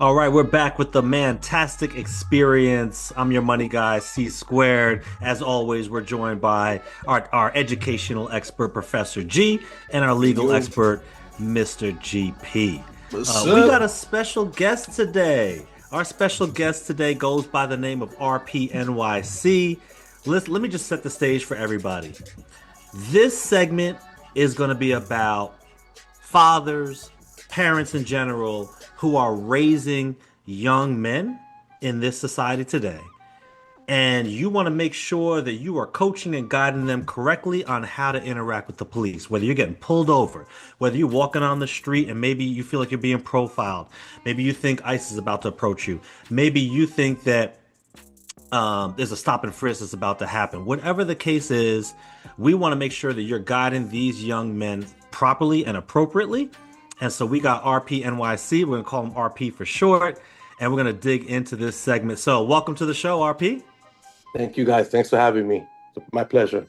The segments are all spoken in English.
All right, we're back with the Mantastic Experience. I'm your money guy, C squared. As always, we're joined by our educational expert, Professor G, and our Hey, legal yo, expert, Mr. GP. what's We got up? a special guest today. Our special guest today goes by the name of RPNYC. Let me just set the stage for everybody. This segment is going to be about fathers, parents in general, who are raising young men in this society today. And you want to make sure that you are coaching and guiding them correctly on how to interact with the police. Whether you're getting pulled over, whether you're walking on the street and maybe you feel like you're being profiled, maybe you think ICE is about to approach you, maybe you think that there's a stop and frisk that's about to happen. Whatever the case is, we want to make sure that you're guiding these young men properly and appropriately. And so we got RPNYC. We're going to call him RP for short. And we're going to dig into this segment. So, welcome to the show, RP. Thank you guys. Thanks for having me. It's my pleasure.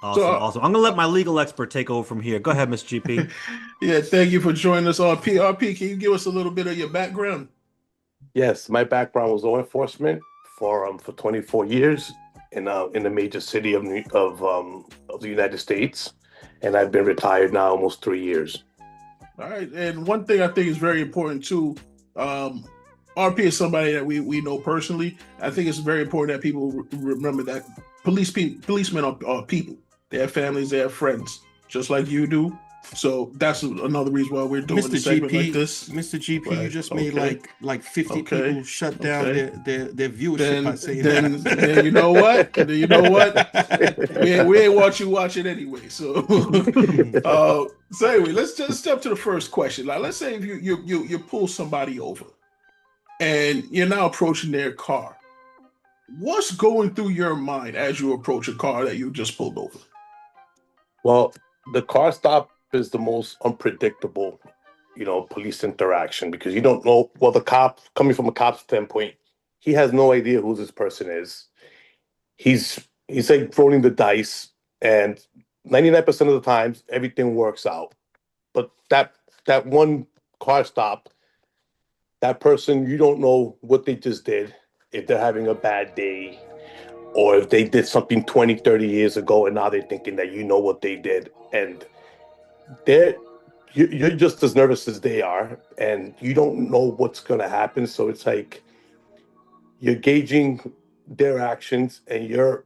So, Awesome, awesome. I'm going to let my legal expert take over from here. Go ahead, Miss GP. yeah, thank you for joining us, RP. RP, can you give us a little bit of your background? Yes, my background was law enforcement for 24 years in the major city of the United States, and I've been retired now almost 3 years. All right, and one thing I think is very important too. RP is somebody that we know personally. I think it's very important that people remember that policemen are people. They have families, they have friends, just like you do. So that's another reason why we're doing Mr. a segment like GP, this. Mr. GP, you Right. just made Okay. like 50 Okay. people shut down Okay. their viewership by Then, saying then, that. then you know what? Then you know what? We ain't want you watching anyway. So, so anyway, let's just step to the first question. Like, let's say if you pull somebody over and you're now approaching their car. What's going through your mind as you approach a car that you just pulled over? Well, the car stop is the most unpredictable, police interaction because you don't know. Well, the cop coming from a cop's standpoint, he has no idea who this person is. He's like rolling the dice, and 99% of the times everything works out. But that one car stop, that person, you don't know what they just did, if they're having a bad day, or if they did something 20, 30 years ago, and now they're thinking that you know what they did. And they're you're just as nervous as they are, and you don't know what's going to happen. So it's like you're gauging their actions, and your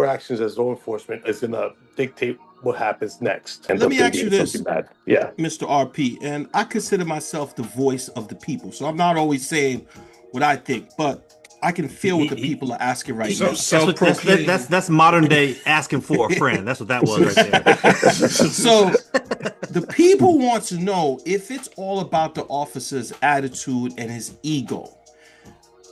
actions as law enforcement is going to dictate what happens next. Ends Let up me ask you being something this, bad. Yeah. Mr. RP, and I consider myself the voice of the people. So I'm not always saying what I think, but I can feel what the people are asking right So now. self-proclaimed. That's modern day asking for a friend. That's what that was right there. So the people want to know if it's all about the officer's attitude and his ego.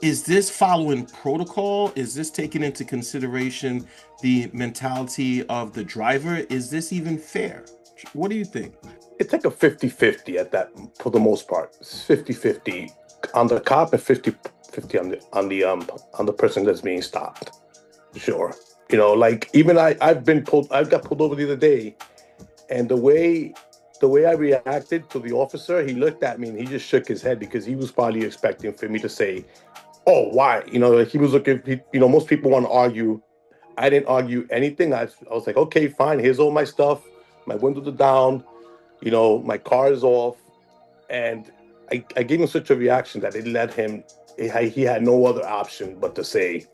Is this following protocol? Is this taking into consideration the mentality of the driver? Is this even fair? What do you think? It's like a 50-50 at that, for the most part. It's 50-50 on the cop and 50-50 on the person that's being stopped. Sure. Like even I got pulled over the other day, and the way I reacted to the officer, he looked at me and he just shook his head because he was probably expecting for me to say, "Oh, why?" Like he was looking. Most people want to argue. I didn't argue anything. I was like, "Okay, fine. Here's all my stuff. My windows are down. My car is off." And I gave him such a reaction that it led him. He had no other option but to say,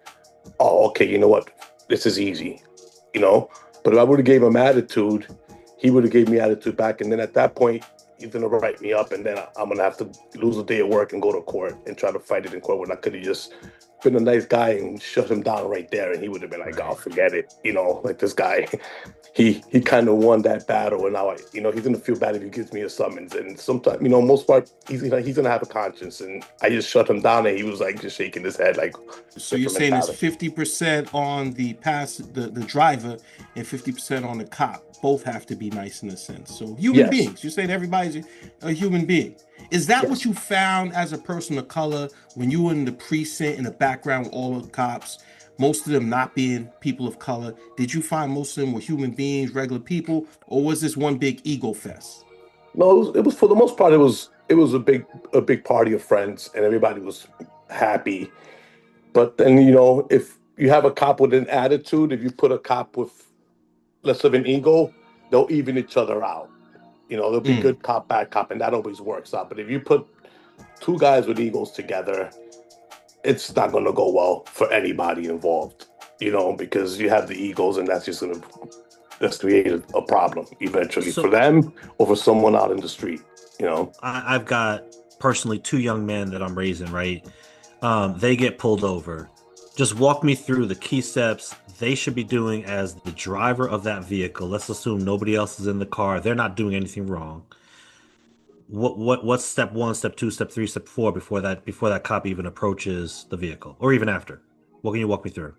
"Oh, okay. You know what? This is easy." You know. But if I would have gave him attitude, he would have gave me attitude back, and then at that point, he's gonna write me up, and then I'm gonna have to lose a day of work and go to court and try to fight it in court when I could have just been a nice guy and shut him down right there, and he would have been like, "Oh, forget it," like this guy. He kind of won that battle, and now he's gonna feel bad if he gives me a summons. And sometimes, most part, he's gonna have a conscience, and I just shut him down, and he was like just shaking his head like So you're different saying it's mentality. 50% on the driver and 50% on the cop. Both have to be nice in a sense. So human Yes, beings. You're saying everybody's a human being. Is that what yes. you found as a person of color when you were in the precinct in the background with all the cops, most of them not being people of color? Did you find most of them were human beings, regular people, or was this one big ego fest? No, it was for the most part. it was a big party of friends, and everybody was happy. But then, if you have a cop with an attitude, if you put a cop with less of an ego, they'll even each other out. There'll be good cop, bad cop, and that always works out. But if you put two guys with egos together, it's not going to go well for anybody involved, because you have the egos, and that's just going to create a problem eventually for them or for someone out in the street. I've got personally two young men that I'm raising, right? They get pulled over. Just walk me through the key steps they should be doing as the driver of that vehicle. Let's assume nobody else is in the car. They're not doing anything wrong. What's step 1, step 2, step 3, step 4 before that cop even approaches the vehicle, or even after? What can you walk me through?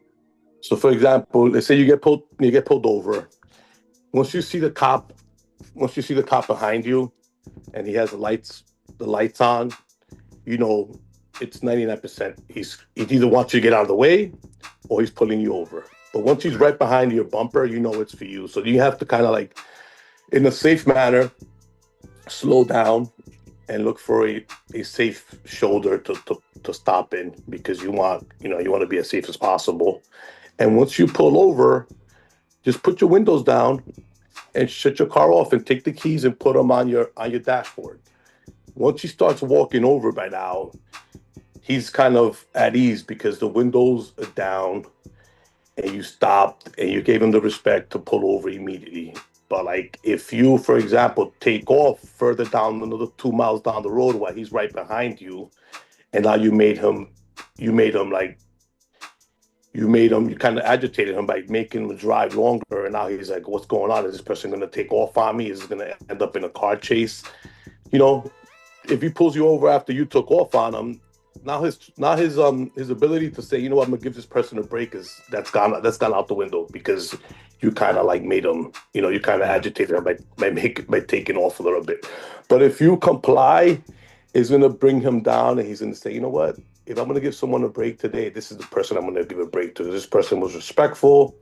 So, for example, let's say you get pulled over. Once you see the cop behind you, and he has the lights on, it's 99%. He either wants you to get out of the way, or he's pulling you over. But once he's right behind your bumper, it's for you. So you have to kind of like, in a safe manner, slow down and look for a safe shoulder to stop in, because you want to be as safe as possible. And once you pull over, just put your windows down and shut your car off and take the keys and put them on your dashboard. Once he starts walking over, by now, he's kind of at ease because the windows are down and you stopped and you gave him the respect to pull over immediately. But like, if you, for example, take off further down, another 2 miles down the road while he's right behind you, and now you kind of agitated him by making him drive longer, and now he's like, what's going on? Is this person going to take off on me? Is it going to end up in a car chase? If he pulls you over after you took off on him, now his ability to say, I'm gonna give this person a break that's gone out the window, because you kind of like made him, you kind of agitated him by taking off a little bit. But if you comply, it's gonna bring him down, and he's gonna say, you know what? If I'm gonna give someone a break today, this is the person I'm gonna give a break to. This person was respectful.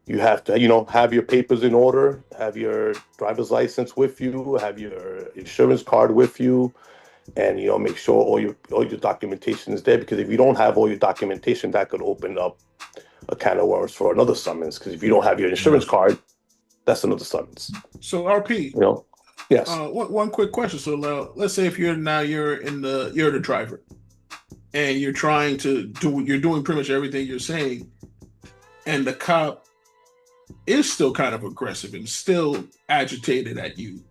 You have to, have your papers in order, have your driver's license with you, have your insurance card with you, and make sure all your documentation is there, because if you don't have all your documentation, that could open up a can of worms for another summons, because if you don't have your insurance card, that's another summons. So RP, yes. One quick question. So now, let's say if you're the driver, and you're doing pretty much everything you're saying, and the cop is still kind of aggressive and still agitated at you.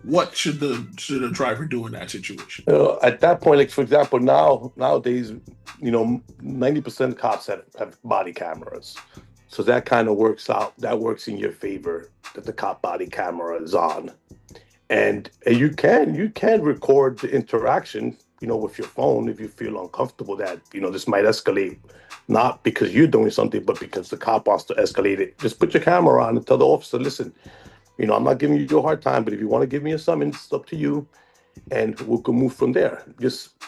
What should the driver do in that situation? At that point, like, for example, nowadays, 90% of cops have body cameras. So that kind of works out. That works in your favor, that the cop body camera is on. And you can record the interaction, with your phone if you feel uncomfortable that, this might escalate, not because you're doing something, but because the cop wants to escalate it. Just put your camera on and tell the officer, listen, I'm not giving you a hard time, but if you want to give me a summons, it's up to you, and we can move from there. Just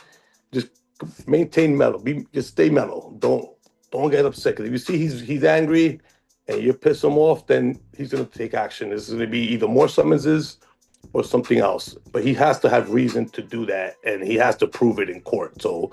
maintain mellow. Just stay mellow. Don't get upset. Because if you see he's angry and you piss him off, then he's going to take action. It's going to be either more summonses or something else. But he has to have reason to do that, and he has to prove it in court. So,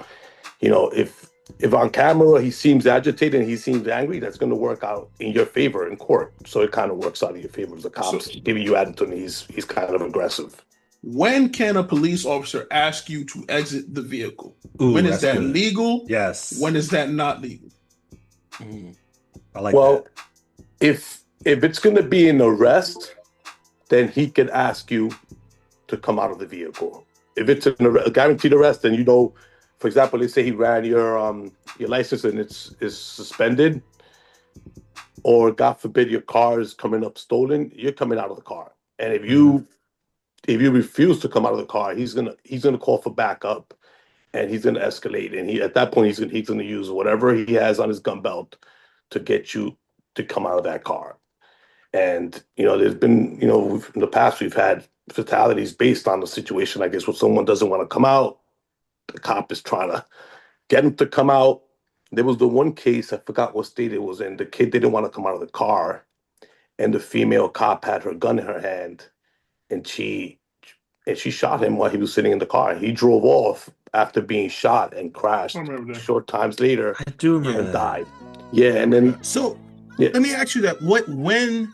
if on camera he seems agitated and he seems angry, that's going to work out in your favor in court. So it kind of works out in your favor as the cops giving you attitude, and he's kind of aggressive. When can a police officer ask you to exit the vehicle? Ooh, when is that good. legal? Yes. When is that not legal? I like that. If it's going to be an arrest, then he can ask you to come out of the vehicle. If it's a guaranteed arrest, then for example, let's say he ran your license and it's suspended, or God forbid your car is coming up stolen, you're coming out of the car. And if you refuse to come out of the car, he's gonna call for backup, and he's gonna escalate. And at that point he's gonna use whatever he has on his gun belt to get you to come out of that car. And there's been in the past we've had fatalities based on the situation. I guess when someone doesn't want to come out, the cop is trying to get him to come out. There was the one case, I forgot what state it was in. The kid didn't want to come out of the car, and the female cop had her gun in her hand, and and she shot him while he was sitting in the car. He drove off after being shot and crashed. I remember that. Short times later, I do remember and that. died. Yeah, and then So yeah. let me ask you that. When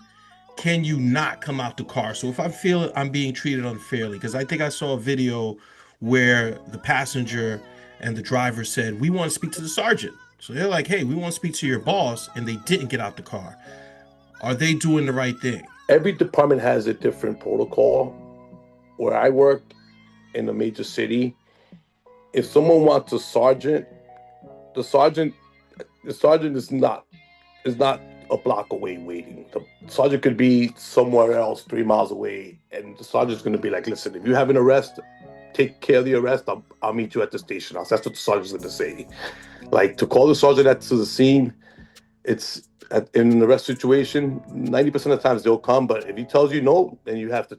can you not come out the car? So if I feel I'm being treated unfairly, because I think I saw a video where the passenger and the driver said, "We want to speak to the sergeant." So they're like, "Hey, we want to speak to your boss," and they didn't get out the car. Are they doing the right thing? Every department has a different protocol. Where I worked in a major city, if someone wants a sergeant, the sergeant is not a block away waiting. The sergeant could be somewhere else 3 miles away, and the sergeant's going to be like, "Listen, if you have an arrest, take care of the arrest. I'll meet you at the station house." That's what the sergeant's going to say. Like, to call the sergeant to the scene, in an arrest situation, 90% of the times they'll come, but if he tells you no, then you have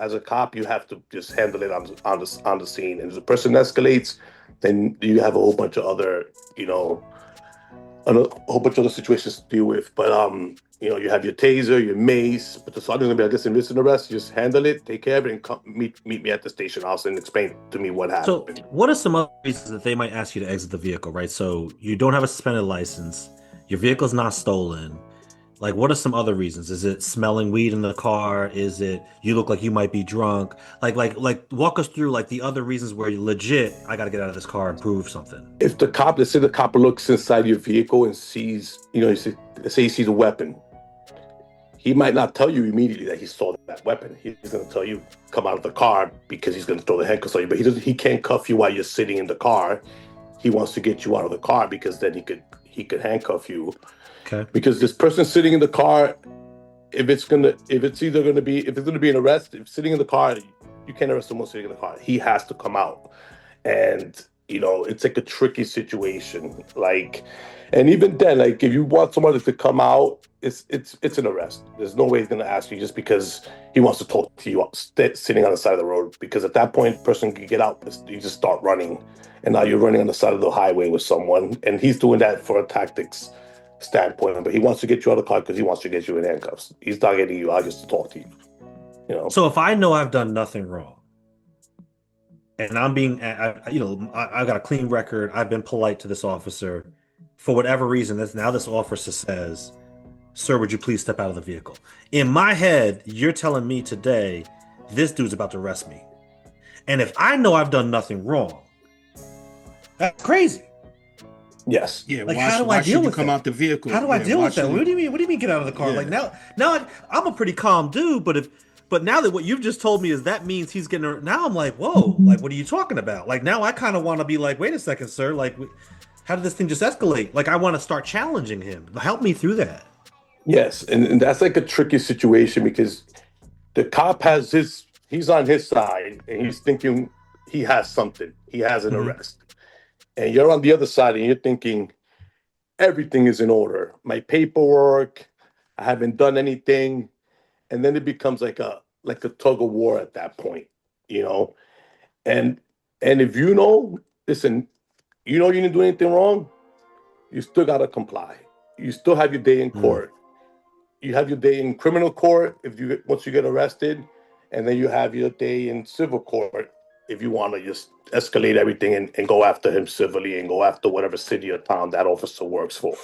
as a cop, you have to just handle it on the scene. And if the person escalates, then you have a whole bunch of other, a whole bunch of other situations to deal with. But you have your taser, your mace, but the sergeant's gonna be like, "Listen, this is an arrest. Just handle it, take care of it, and come meet me at the station house and explain to me what happened." So, what are some other reasons that they might ask you to exit the vehicle, right? So, you don't have a suspended license, your vehicle's not stolen. Like, what are some other reasons? Is it smelling weed in the car? Is it you look like you might be drunk? Like, walk us through like the other reasons where you legit, I got to get out of this car and prove something. If let's say the cop looks inside your vehicle and sees, let's say he sees a weapon, he might not tell you immediately that he saw that weapon. He's going to tell you, come out of the car, because he's going to throw the handcuffs on you. But he can't cuff you while you're sitting in the car. He wants to get you out of the car because then he could handcuff you. Okay. Because this person sitting in the car, if it's gonna be an arrest, if sitting in the car, you can't arrest someone sitting in the car. He has to come out, and it's like a tricky situation. Like, and even then, like, if you want somebody to come out, it's an arrest. There's no way he's gonna ask you just because he wants to talk to you sitting on the side of the road. Because at that point, person can get out. You just start running, and now you're running on the side of the highway with someone, and he's doing that for a tactics standpoint, but he wants to get you out of the car because he wants to get you in handcuffs. He's not getting you out just to talk to you. So if I know I've done nothing wrong, and I'm being, I've got a clean record, I've been polite to this officer, for whatever reason, now this officer says, "Sir, would you please step out of the vehicle?" In my head, you're telling me today, this dude's about to arrest me. And if I know I've done nothing wrong, that's crazy. Yes. Yeah. Like, how do I deal with come out the vehicle? How do I deal with that? What do you mean? What do you mean get out of the car? Yeah. Like now I'm a pretty calm dude, but now that what you've just told me is that means he's getting. Now I'm like, whoa, like what are you talking about? Like now I kind of want to be like, wait a second, sir. Like, how did this thing just escalate? Like I want to start challenging him. Help me through that. Yes, and that's like a tricky situation because the cop he's on his side and he's thinking he has something. He has an arrest. And you're on the other side and you're thinking everything is in order. My paperwork, I haven't done anything. And then it becomes like a tug of war at that point, And if listen, you didn't do anything wrong, you still gotta comply. You still have your day in court. You have your day in criminal court once you get arrested, and then you have your day in civil court if you want to just escalate everything and go after him civilly and go after whatever city or town that officer works for.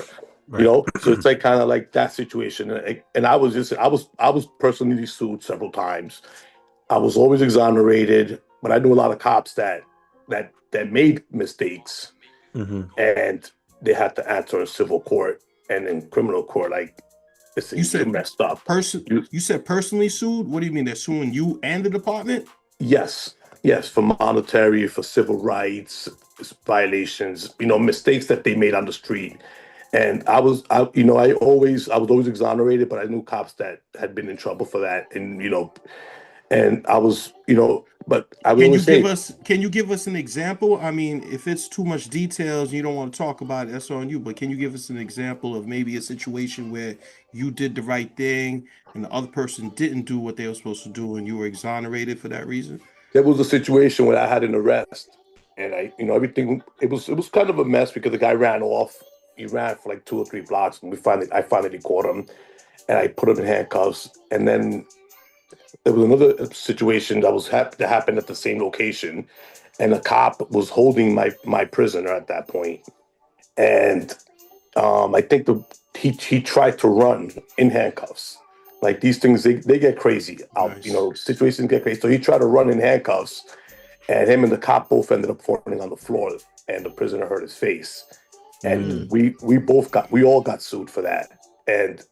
Right. So it's like kind of like that situation. And I was personally sued several times. I was always exonerated, but I knew a lot of cops that made mistakes, and they had to answer in civil court and in criminal court. Like, listen, you said messed up. You said personally sued? What do you mean? They're suing you and the department? Yes, for monetary, for civil rights violations, mistakes that they made on the street. And I was always exonerated, but I knew cops that had been in trouble for that, and I was, but I would always say, can you give us an example? I mean, if it's too much details and you don't want to talk about it, that's on you. But can you give us an example of maybe a situation where you did the right thing and the other person didn't do what they were supposed to do, and you were exonerated for that reason? There was a situation where I had an arrest, and everything. It was kind of a mess because the guy ran off. He ran for like 2 or 3 blocks, and I finally caught him, and I put him in handcuffs. And then there was another situation that happened at the same location, and a cop was holding my prisoner at that point, and I think he tried to run in handcuffs. Like these things, they get crazy out. Nice. You know, situations get crazy. So he tried to run in handcuffs, and him and the cop both ended up falling on the floor, and the prisoner hurt his face. And we all got sued for that. And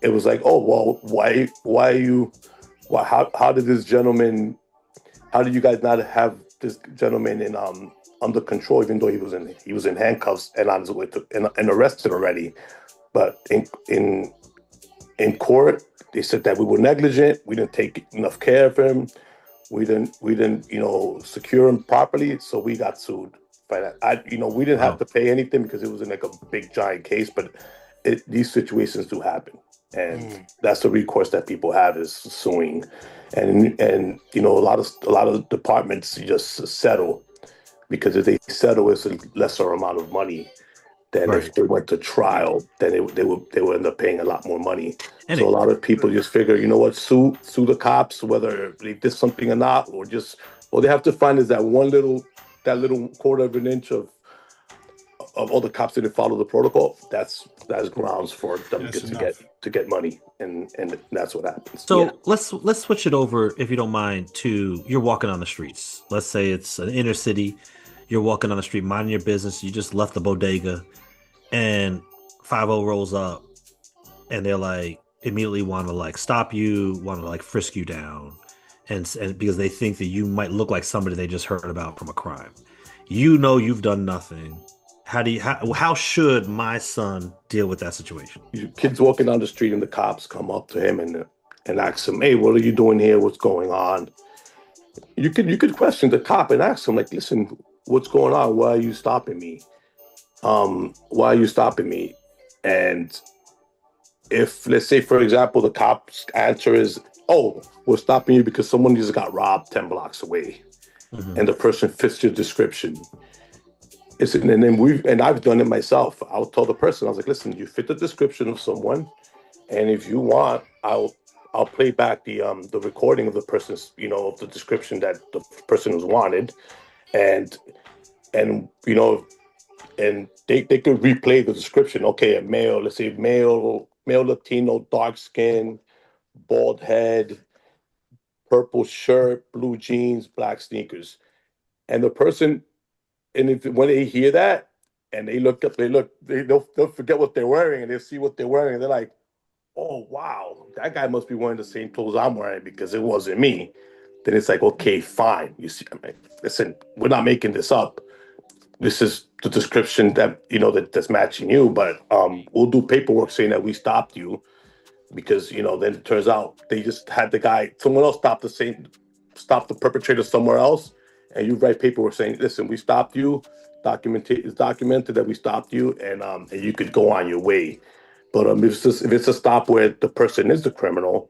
it was like, oh well, how did this gentleman? How did you guys not have this gentleman in under control, even though he was in handcuffs and on his way to and arrested already? But in court, they said that we were negligent. We didn't take enough care of him. We didn't secure him properly. So we got sued by that. We didn't have to pay anything because it wasn't like a big giant case, but these situations do happen. And that's the recourse that people have, is suing. And a lot of departments just settle, because if they settle, it's a lesser amount of money than if they went to trial. Then they would end up paying a lot more money. And so a lot of people just figure, you know what, sue the cops, whether they did something or not, or all they have to find is that little quarter of an inch of all the cops didn't follow the protocol. That's grounds for them to get money, and that's what happens. So let's switch it over, if you don't mind, to you're walking on the streets. Let's say it's an inner city. You're walking on the street, minding your business. You just left the bodega, and 5-0 rolls up, and they're like immediately want to like stop you, want to like frisk you down, and because they think that you might look like somebody they just heard about from a crime. You've done nothing. How should my son deal with that situation? Kids walking down the street and the cops come up to him and ask him, "Hey, what are you doing here? What's going on?" You could question the cop and ask him, like, "Listen, what's going on? Why are you stopping me? Why are you stopping me?" And if, let's say, for example, the cop's answer is, "Oh, we're stopping you because someone just got robbed 10 blocks away," and the person fits your description. And I've done it myself. I'll tell the person, I was like, "Listen, you fit the description of someone, and if you want, I'll play back the recording of the person's, of the description that the person was wanted, and they could replay the description. Okay, a male, let's say male Latino, dark skin, bald head, purple shirt, blue jeans, black sneakers," and the person. And when they hear that and they look up, they'll forget what they're wearing, and they'll see what they're wearing, and they're like, "Oh wow, that guy must be wearing the same clothes I'm wearing because it wasn't me." Then it's like, okay, fine. You see, listen, we're not making this up. This is the description that that's matching you, but we'll do paperwork saying that we stopped you because then it turns out they just had someone else stop the perpetrator somewhere else. And you write paperwork saying, "Listen, we stopped you. It's documented that we stopped you, and you could go on your way." But if it's a stop where the person is the criminal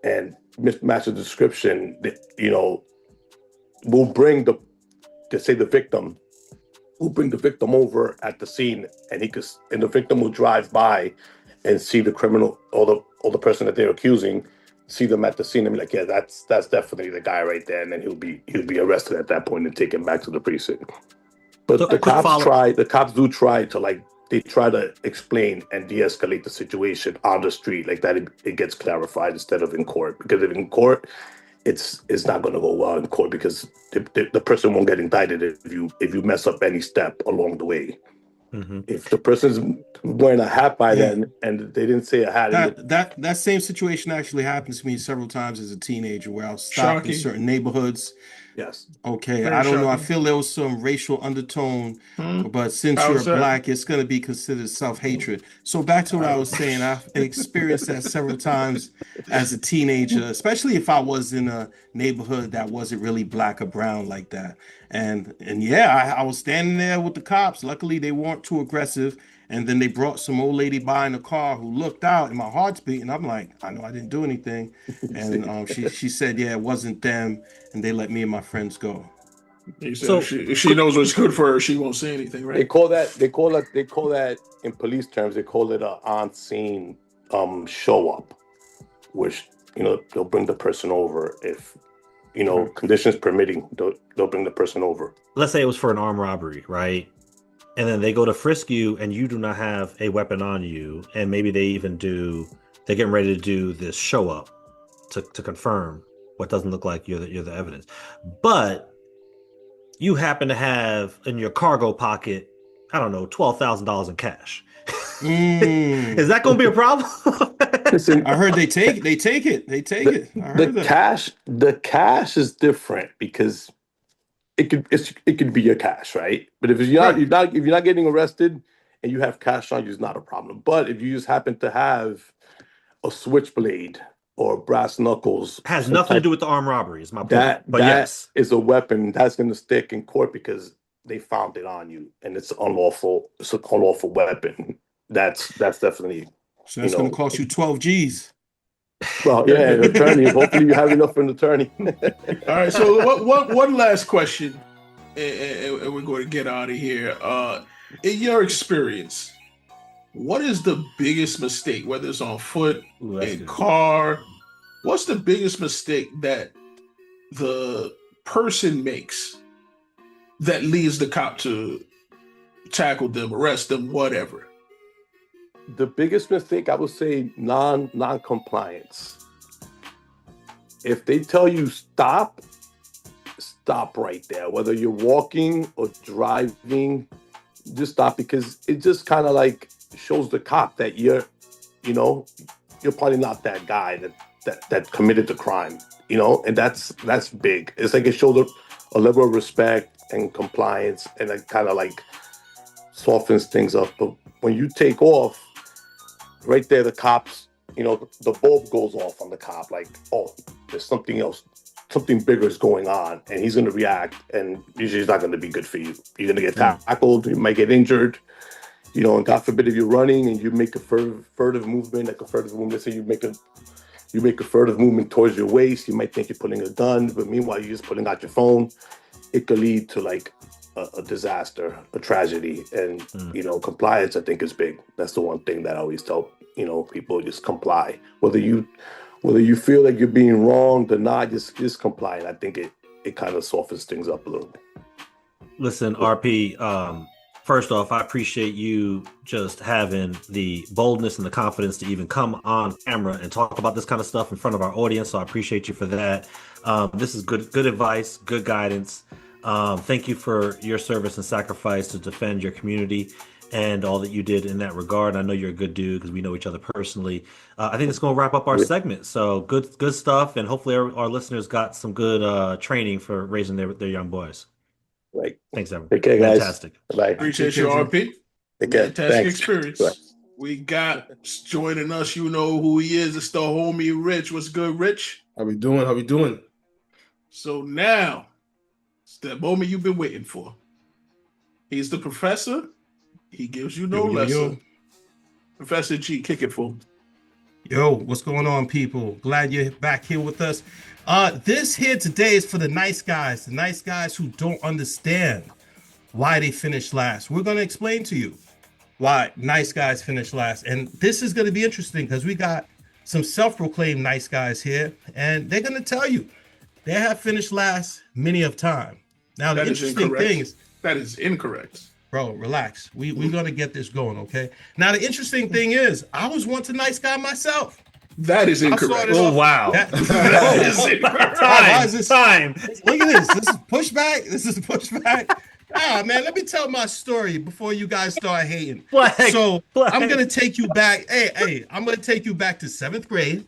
and mismatches the description, we'll bring the victim. We'll bring the victim over at the scene, and the victim will drive by and see the criminal or the person that they're accusing. See them at the scene and be like, "Yeah, that's definitely the guy right there," and then he'll be arrested at that point and taken back to the precinct. But So the cops do try to they try to explain and de-escalate the situation on the street, like that it gets clarified instead of in court. Because if in court, it's not going to go well in court because the person won't get indicted if you mess up any step along the way. If the person's wearing a hat by then and they didn't say a hat, that same situation actually happens to me several times as a teenager, where I'll stop in certain neighborhoods. Yes. Okay. Very I don't know. I feel there was some racial undertone, but since you're black, it's going to be considered self-hatred. So back to what I was saying, I've experienced that several times as a teenager, especially if I was in a neighborhood that wasn't really black or brown like that. And I was standing there with the cops. Luckily, they weren't too aggressive. And then they brought some old lady by in a car who looked out, and my heart's beating. I'm like, I know I didn't do anything. And she said, yeah, it wasn't them. And they let me and my friends go. So if she knows what's good for her, she won't say anything, right? They call that in police terms, they call it a on-scene show up, which they'll bring the person over if, conditions permitting, they'll bring the person over. Let's say it was for an armed robbery, right? And then they go to frisk you and you do not have a weapon on you. And maybe they're getting ready to do this show up to confirm what doesn't look like you're the evidence. But you happen to have in your cargo pocket, I don't know, $12,000 in cash. Is that going to be a problem? Listen, I heard they take it. The cash is different because it could be your cash, right? But if you're not getting arrested and you have cash on you, it's not a problem. But if you just happen to have a switchblade or brass knuckles, has nothing to do with the armed robbery, is my point. But yes, is a weapon that's going to stick in court because they found it on you and it's unlawful. It's an unlawful weapon. That's definitely. So that's going to cost you 12 G's. Well, yeah, an attorney. Hopefully, you have enough for an attorney. All right. So, one last question, and we're going to get out of here. In your experience, what is the biggest mistake, whether it's on foot, in car? What's the biggest mistake that the person makes that leads the cop to tackle them, arrest them, whatever? The biggest mistake, I would say, non-compliance. If they tell you stop right there. Whether you're walking or driving, just stop, because it just kind of like shows the cop that you're probably not that guy that committed the crime, and that's big. It's like it shows a level of respect and compliance, and it kind of like softens things up. But when you take off, right there, the cops, the bulb goes off on the cop, like, oh, there's something else, something bigger is going on, and he's going to react, and usually it's not going to be good for you. You're going to get tackled, you might get injured, and God forbid if you're running and you make a furtive movement, let's say you make a furtive movement towards your waist, you might think you're pulling a gun, but meanwhile you're just pulling out your phone. It could lead to like a disaster, a tragedy, and compliance, I think, is big. That's the one thing that I always tell people: just comply. Whether you feel like you're being wronged or not, just comply. And I think it kind of softens things up a little bit. Listen, RP. First off, I appreciate you just having the boldness and the confidence to even come on camera and talk about this kind of stuff in front of our audience. So I appreciate you for that. This is good advice, good guidance. Thank you for your service and sacrifice to defend your community and all that you did in that regard. I know you're a good dude because we know each other personally. I think it's going to wrap up our segment. So good stuff. And hopefully our listeners got some good training for raising their young boys. Right. Thanks, everyone. Take care, guys. Fantastic. Bye. Appreciate you, RP. Mantastic Experience. Bye. We got joining us. You know who he is. It's the homie Rich. What's good, Rich? How we doing? So now, it's the moment you've been waiting for. He's the professor. He gives you no lesson. Professor G, kick it for him. Yo, what's going on, people? Glad you're back here with us. This here today is for the nice guys who don't understand why they finished last. We're going to explain to you why nice guys finish last. And this is going to be interesting because we got some self-proclaimed nice guys here, and they're going to tell you they have finished last many of time. Now, the interesting thing is... That is incorrect. Bro, relax. We're going to get this going, okay? Now, the interesting thing is, I was once a nice guy myself. That is incorrect. Oh, wow. That is incorrect. Time. Look at this. This is pushback. Man, let me tell my story before you guys start hating. I'm going to take you back. Hey, I'm going to take you back to seventh grade.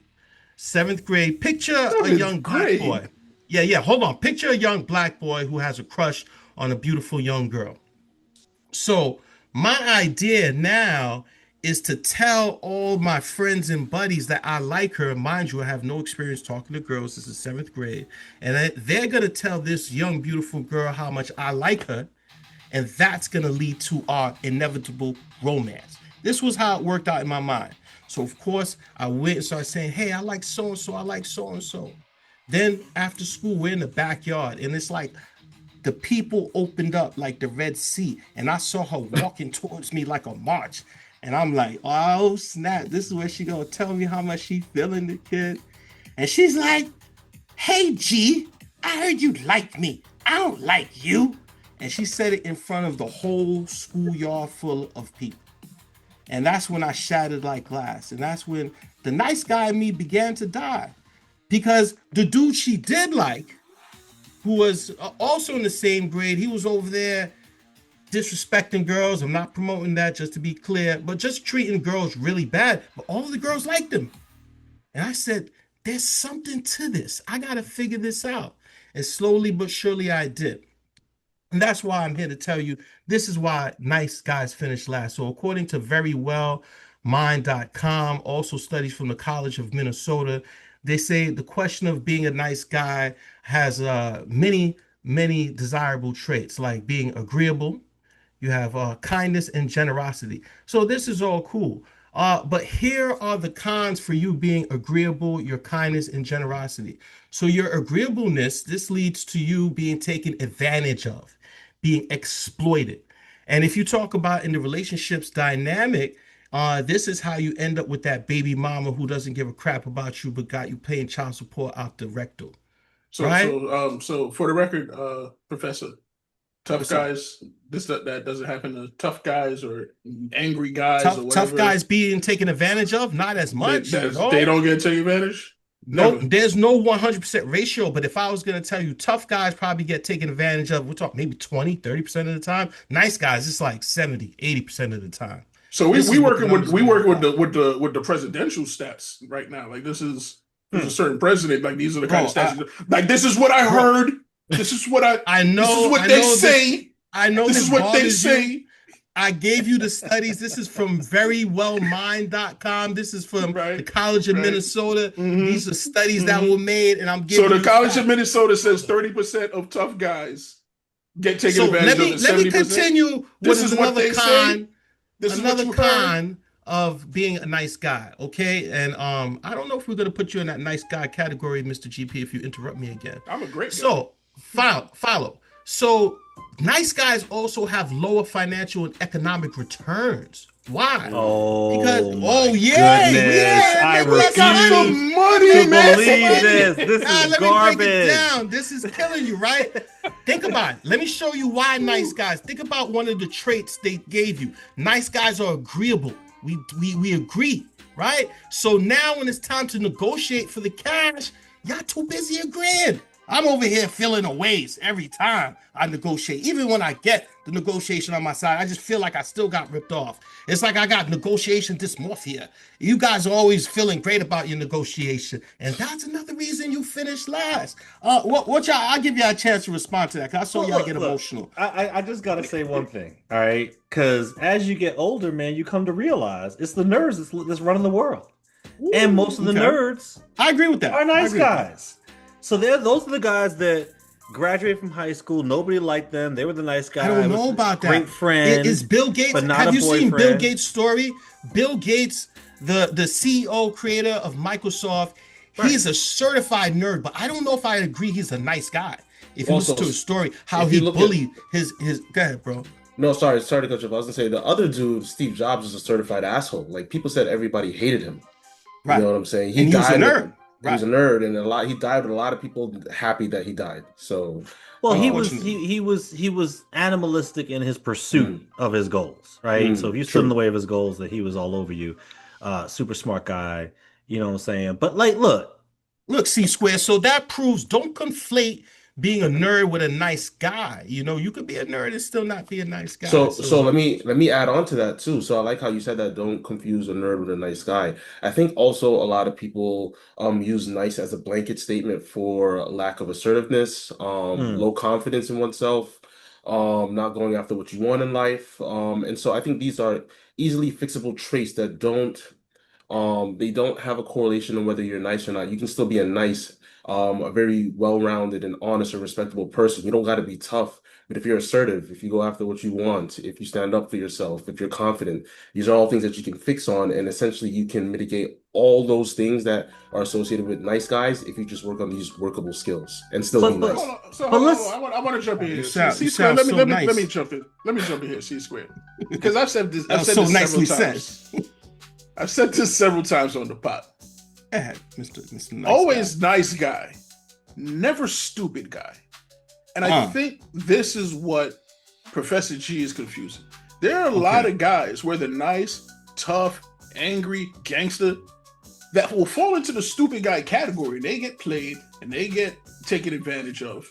Picture a young black boy. Yeah. Hold on. Picture a young black boy who has a crush on a beautiful young girl. So my idea now is to tell all my friends and buddies that I like her. Mind you, I have no experience talking to girls. This is seventh grade. And they're going to tell this young, beautiful girl how much I like her. And that's going to lead to our inevitable romance. This was how it worked out in my mind. So, of course, I went and started saying, hey, I like so-and-so. I like so-and-so. Then after school, we're in the backyard. And it's like the people opened up like the Red Sea. And I saw her walking towards me like a march. And I'm like, oh, snap. This is where she going to tell me how much she feeling the kid. And she's like, hey, G, I heard you like me. I don't like you. And she said it in front of the whole schoolyard full of people. And that's when I shattered like glass. And that's when the nice guy in me began to die. Because the dude she did like, who was also in the same grade, he was over there disrespecting girls. I'm not promoting that, just to be clear, but just treating girls really bad. But all of the girls liked him. And I said, there's something to this. I got to figure this out. And slowly but surely I did. And that's why I'm here to tell you, this is why nice guys finish last. So according to verywellmind.com, also studies from the College of Minnesota, they say the question of being a nice guy has many desirable traits, like being agreeable. You have kindness and generosity. So this is all cool. But here are the cons for you being agreeable, your kindness and generosity. So your agreeableness, this leads to you being taken advantage of, being exploited. And if you talk about in the relationships dynamic, this is how you end up with that baby mama who doesn't give a crap about you, but got you paying child support out the rectal. So, right? So for the record, Professor, tough guys, that doesn't happen to tough guys or angry guys or whatever. Tough guys being taken advantage of, not as much. They don't get taken advantage? No, there's no 100% ratio, but if I was going to tell you, tough guys probably get taken advantage of, we're talking maybe 20, 30% of the time. Nice guys, it's like 70, 80% of the time. So we working with the presidential stats right now. Like there's a certain president, like these are the kind of stats. Like this is what I heard. This is what I know. This is what they say. I know this is what they say. I gave you the studies. This is from verywellmind.com. This is from the College of Minnesota. These are studies that were made, and I'm giving. So the College of Minnesota says 30% of tough guys get taken advantage of. Let me continue. This is another con. Another con of being a nice guy. Okay, and I don't know if we're gonna put you in that nice guy category, Mr. GP, if you interrupt me again. I'm a great guy. So follow. So nice guys also have lower financial and economic returns. Why? Because I got some money, to believe this. This is let garbage. Me break it down. This is killing you, right? Think about it. Let me show you why nice guys. Think about one of the traits they gave you. Nice guys are agreeable. We agree, right? So now when it's time to negotiate for the cash, y'all too busy agreeing. I'm over here feeling a ways every time I negotiate. Even when I get the negotiation on my side, I just feel like I still got ripped off. It's like I got negotiation dysmorphia. You guys are always feeling great about your negotiation. And that's another reason you finished last. What y'all, I'll give y'all a chance to respond to that, because I saw y'all get emotional. I just got to say one thing, all right? Because as you get older, man, you come to realize it's the nerds that's running the world. Ooh, and most of the nerds, I agree with that, are nice guys. So those are the guys that graduated from high school. Nobody liked them. They were the nice guys. I don't know about that. Great friend. Is Bill Gates? But not have you boyfriend. seen Bill Gates' story? Bill Gates, the CEO creator of Microsoft, he is a certified nerd. But I don't know if I agree he's a nice guy. If you listen to his story, how he bullied his. Go ahead, bro. No, sorry to cut you off. I was gonna say the other dude, Steve Jobs, is a certified asshole. Like people said, everybody hated him. Right. You know what I'm saying? He was a nerd. He was a nerd, and he died with a lot of people happy that he died. So, well, he was animalistic in his pursuit of his goals, right? So if you stood in the way of his goals, that he was all over you. Super smart guy, you know what I'm saying? But like, look, C-Square. So that proves don't conflate being a nerd with a nice guy. You know, you could be a nerd and still not be a nice guy. So let me add on to that too. So I like how you said that don't confuse a nerd with a nice guy. I think also a lot of people use nice as a blanket statement for lack of assertiveness, low confidence in oneself, not going after what you want in life. And so I think these are easily fixable traits that don't have a correlation on whether you're nice or not. You can still be a very well-rounded and honest and respectable person. You don't got to be tough, but if you're assertive, if you go after what you want, if you stand up for yourself, if you're confident, these are all things that you can fix on, and essentially you can mitigate all those things that are associated with nice guys if you just work on these workable skills and still be nice. I want to jump in here. C-Square, let me jump in. Let me jump in here, C-Square, because I've said this. I've said this several times on the pod. Go ahead, Mr. Nice Always guy. nice guy, never stupid guy. And I think this is what Professor G is confusing. There are a lot of guys where they're nice, tough, angry, gangster, that will fall into the stupid guy category. They get played and they get taken advantage of.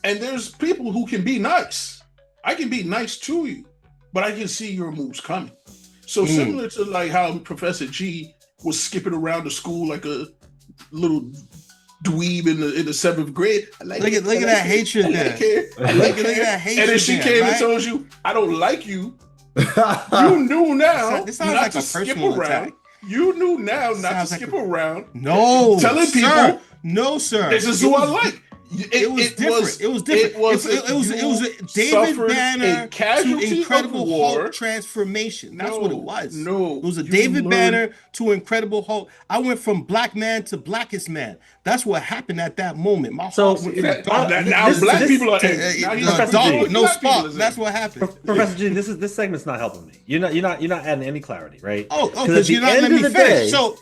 And there's people who can be nice. I can be nice to you, but I can see your moves coming. So similar to like how Professor G was skipping around the school like a little dweeb in the 7th grade. Look at that hatred there. Look at that hatred. And then she came and told you, I don't like you. You knew now This sounds not like to a skip personal around. attack. You knew now not to Sounds like skip around. No, telling sir. people, No, sir. this is who I like. It was different. It was different. It was a David Banner to Incredible Hulk transformation. That's what it was. No, it was a David Banner to Incredible Hulk. I went from black man to blackest man. That's what happened at that moment. My heart went from dark. Now black people are no spark. That's what happened. Professor G, this segment's not helping me. You're not adding any clarity, right? Oh, because you're not letting me finish. So.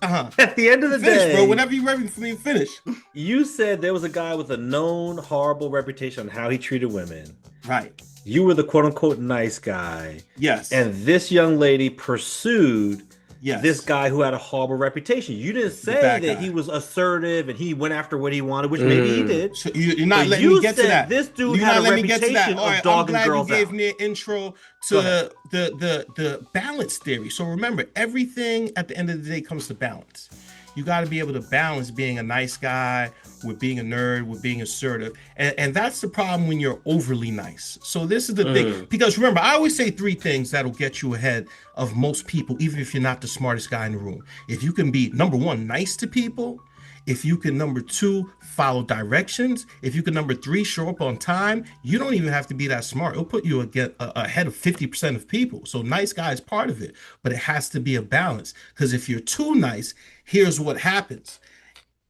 At the end of the day, bro, whenever you're ready for me to finish. You said there was a guy with a known horrible reputation on how he treated women. Right. You were the quote unquote nice guy. Yes. And this young lady pursued Yes. this guy who had a horrible reputation. You didn't say that he was assertive and he went after what he wanted, which maybe he did. So you're not letting me get to that. This dude had a reputation of dogging girls out. I'm glad you gave me an intro to the balance theory. So remember, everything at the end of the day comes to balance. You got to be able to balance being a nice guy with being a nerd, with being assertive. And that's the problem when you're overly nice. So this is the thing. Because remember, I always say 3 things that'll get you ahead of most people, even if you're not the smartest guy in the room. If you can be, number 1, nice to people. If you can, number 2, follow directions. If you can, number 3, show up on time. You don't even have to be that smart. It'll put you ahead of 50% of people. So nice guy is part of it, but it has to be a balance. Because if you're too nice, here's what happens.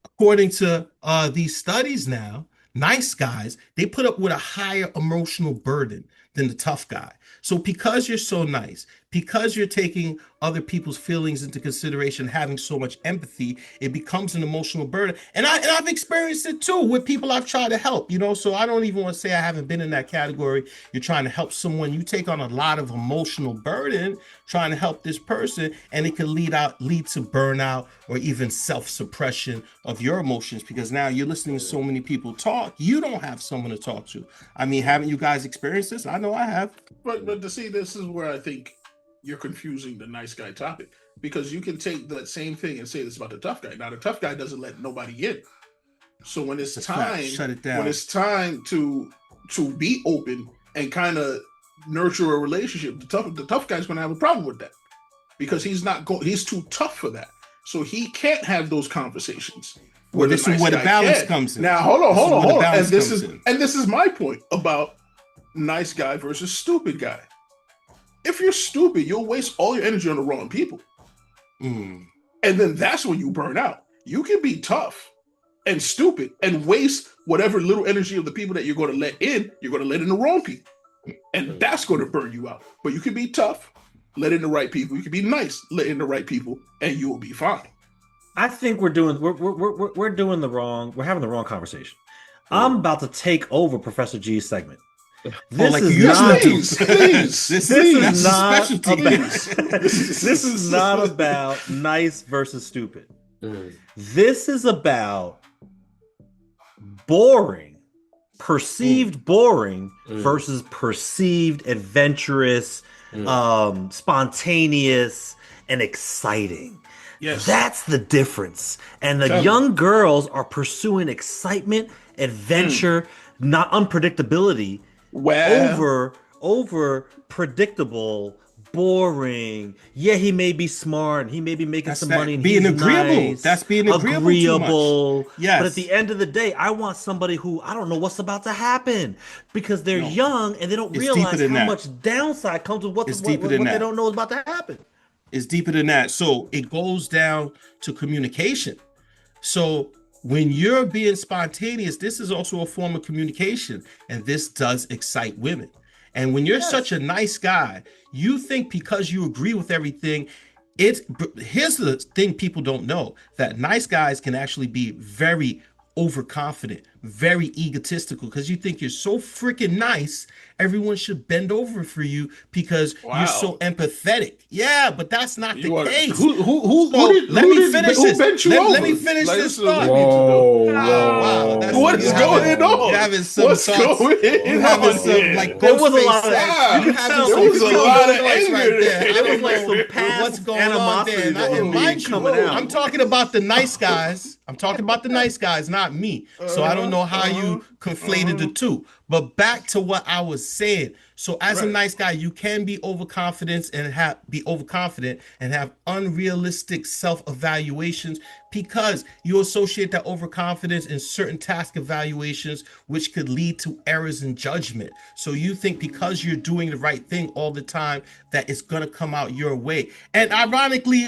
According to these studies now, nice guys, they put up with a higher emotional burden than the tough guy. So because you're so nice, because you're taking other people's feelings into consideration, having so much empathy, it becomes an emotional burden. And I've experienced it too with people I've tried to help, so I don't even want to say I haven't been in that category. You're trying to help someone, you take on a lot of emotional burden trying to help this person, and it can lead to burnout or even self-suppression of your emotions, because now you're listening to so many people talk, you don't have someone to talk to. I mean, haven't you guys experienced this? I know I have. But to see, this is where I think you're confusing the nice guy topic, because you can take that same thing and say this about the tough guy. Now, the tough guy doesn't let nobody in. So when it's time, shut it down. When it's time to be open and kind of nurture a relationship, the tough guy's going to have a problem with that, because he's too tough for that. So he can't have those conversations. Well, this is where the balance comes in. Now, hold on. And this is my point about nice guy versus stupid guy. If you're stupid, you'll waste all your energy on the wrong people. And then that's when you burn out. You can be tough and stupid and waste whatever little energy of the people that you're going to let in, you're going to let in the wrong people. And that's going to burn you out. But you can be tough, let in the right people. You can be nice, let in the right people, and you will be fine. I think we're having the wrong conversation. I'm about to take over Professor G's segment. This is not about nice versus stupid. This is about perceived boring versus perceived adventurous, spontaneous, and exciting. Yes. That's the difference. And the young girls are pursuing excitement, adventure, not unpredictability, over predictable, boring. Yeah, he may be smart, he may be making some money, and being he's agreeable. Nice, that's being agreeable. Yes. But at the end of the day, I want somebody who I don't know what's about to happen, because they're young and they don't realize how much downside comes with what they don't know is about to happen. It's deeper than that. So it goes down to communication. So when you're being spontaneous, this is also a form of communication, and this does excite women. And when you're such a nice guy, you think because you agree with everything, Here's the thing people don't know, that nice guys can actually be very overconfident, very egotistical, because you think you're so freaking nice, everyone should bend over for you because you're so Wow. empathetic. Yeah, but that's not the You want case. who did Let me finish who this. bent you Let over? me finish Like, this this is what we thought. need to know. Wow, that's What is going on? you're having some What's thoughts. going You're on having some here? like There was a Ghostface lot of- sex. Wow. you could tell There was a some lot of Ghostface anger right there. I There was don't like know some past what's going on there. animosity And, that was and being mind you, coming out. I'm talking about the nice guys. I'm talking about the nice guys, not me. So I don't know how you conflated the two. But back to what I was saying. So as a Right. nice guy, you can be overconfident and have unrealistic self-evaluations because you associate that overconfidence in certain task evaluations, which could lead to errors in judgment. So you think because you're doing the right thing all the time that it's gonna come out your way. And ironically,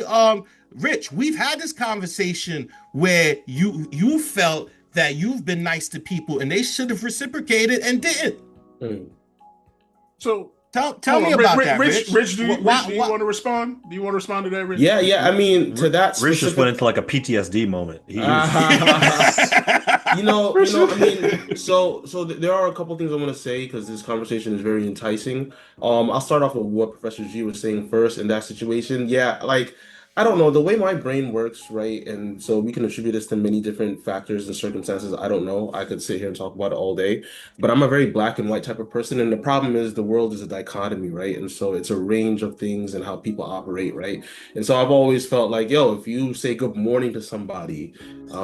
Rich, we've had this conversation where you felt that you've been nice to people and they should have reciprocated and didn't. So Tell me about that, Rich. Rich. Do you Why- want to respond? Do you want to respond to that, Rich? Yeah. I mean, to that Rich just specific, went into like a PTSD moment. He was- I mean, so there are a couple things I want to say because this conversation is very enticing. I'll start off with what Professor G was saying first in that situation. Yeah, like I don't know the way my brain works, right? And so we can attribute this to many different factors and circumstances. I don't know. I could sit here and talk about it all day, but I'm a very black and white type of person, and the problem is the world is a dichotomy, right? And so it's a range of things and how people operate, right? And so I've always felt like, yo, if you say good morning to somebody,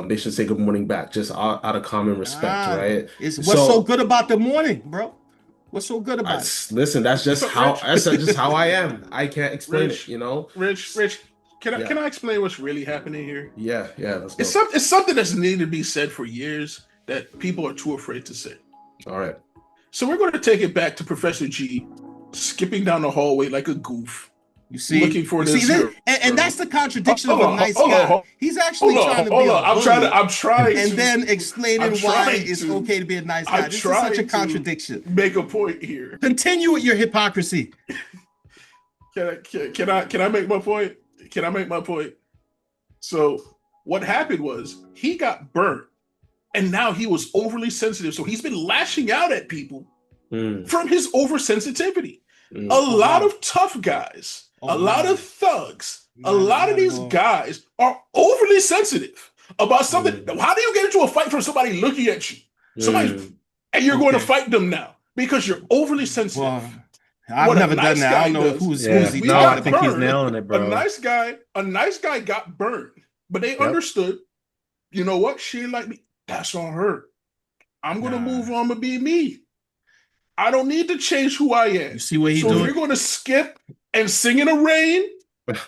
they should say good morning back, just out of common respect, right? What's so good about the morning, bro? What's so good about it? Listen, that's just how I am. I can't explain Rich, it, you know. Rich, can I explain what's really happening here? Yeah. Let's go. It's something that's needed to be said for years that people are too afraid to say. All right. So we're going to take it back to Professor G, skipping down the hallway like a goof. You see, looking for this, and that's the contradiction of a nice guy. He's actually trying to be a bully. I'm trying and to, then explaining why it's okay to be a nice guy. This is such a contradiction. Make a point here. Continue with your hypocrisy. Can I make my point? Can I make my point? So what happened was he got burnt, and now he was overly sensitive. So he's been lashing out at people from his oversensitivity. A lot of tough guys, a lot of thugs, a lot of these guys are overly sensitive about something. How do you get into a fight from somebody looking at you? And you're going to fight them now because you're overly sensitive. Well, I've never done that. I don't know who's he. No, I think he's nailing it, bro. A nice guy got burned, but they understood. You know what? She ain't like me. That's on her. I'm gonna move on and be me. I don't need to change who I am. You see what he's doing? doing? So you're going to skip and sing in the rain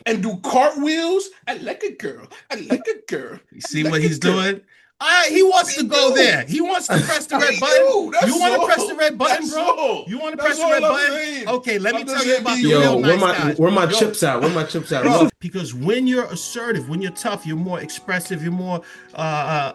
and do cartwheels. I like a girl. I like a girl. You see what he's doing? He wants to go there. He wants to press the red button. You want to press the red button, bro? You want to press the red button? Okay, let me tell you about the real nice guys. Where my chips at? Where my chips at? Bro, because when you're assertive, when you're tough, you're more expressive, you're more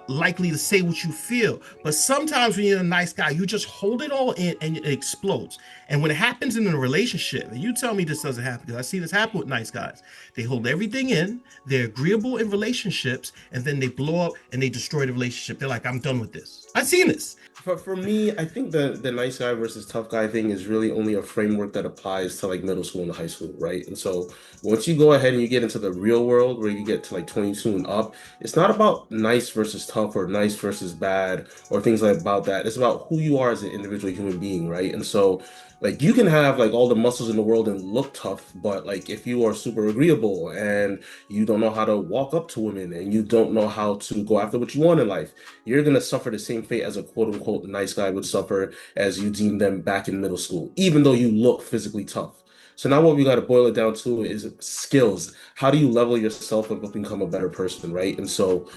likely to say what you feel. But sometimes when you're a nice guy, you just hold it all in and it explodes. And when it happens in a relationship, and you tell me this doesn't happen, because I see this happen with nice guys. They hold everything in, they're agreeable in relationships, and then they blow up and they destroy the relationship. They're like, I'm done with this. I've seen this. For me, I think the nice guy versus tough guy thing is really only a framework that applies to like middle school and high school, right? And so once you go ahead and you get into the real world where you get to like 22 and up, it's not about nice versus tough or nice versus bad or things like about that. It's about who you are as an individual human being, right? And so like you can have like all the muscles in the world and look tough, but like if you are super agreeable and you don't know how to walk up to women and you don't know how to go after what you want in life, you're gonna suffer the same fate as a quote unquote nice guy would suffer as you deem them back in middle school, even though you look physically tough. So now what we got to boil it down to is skills. How do you level yourself up and become a better person, right? And so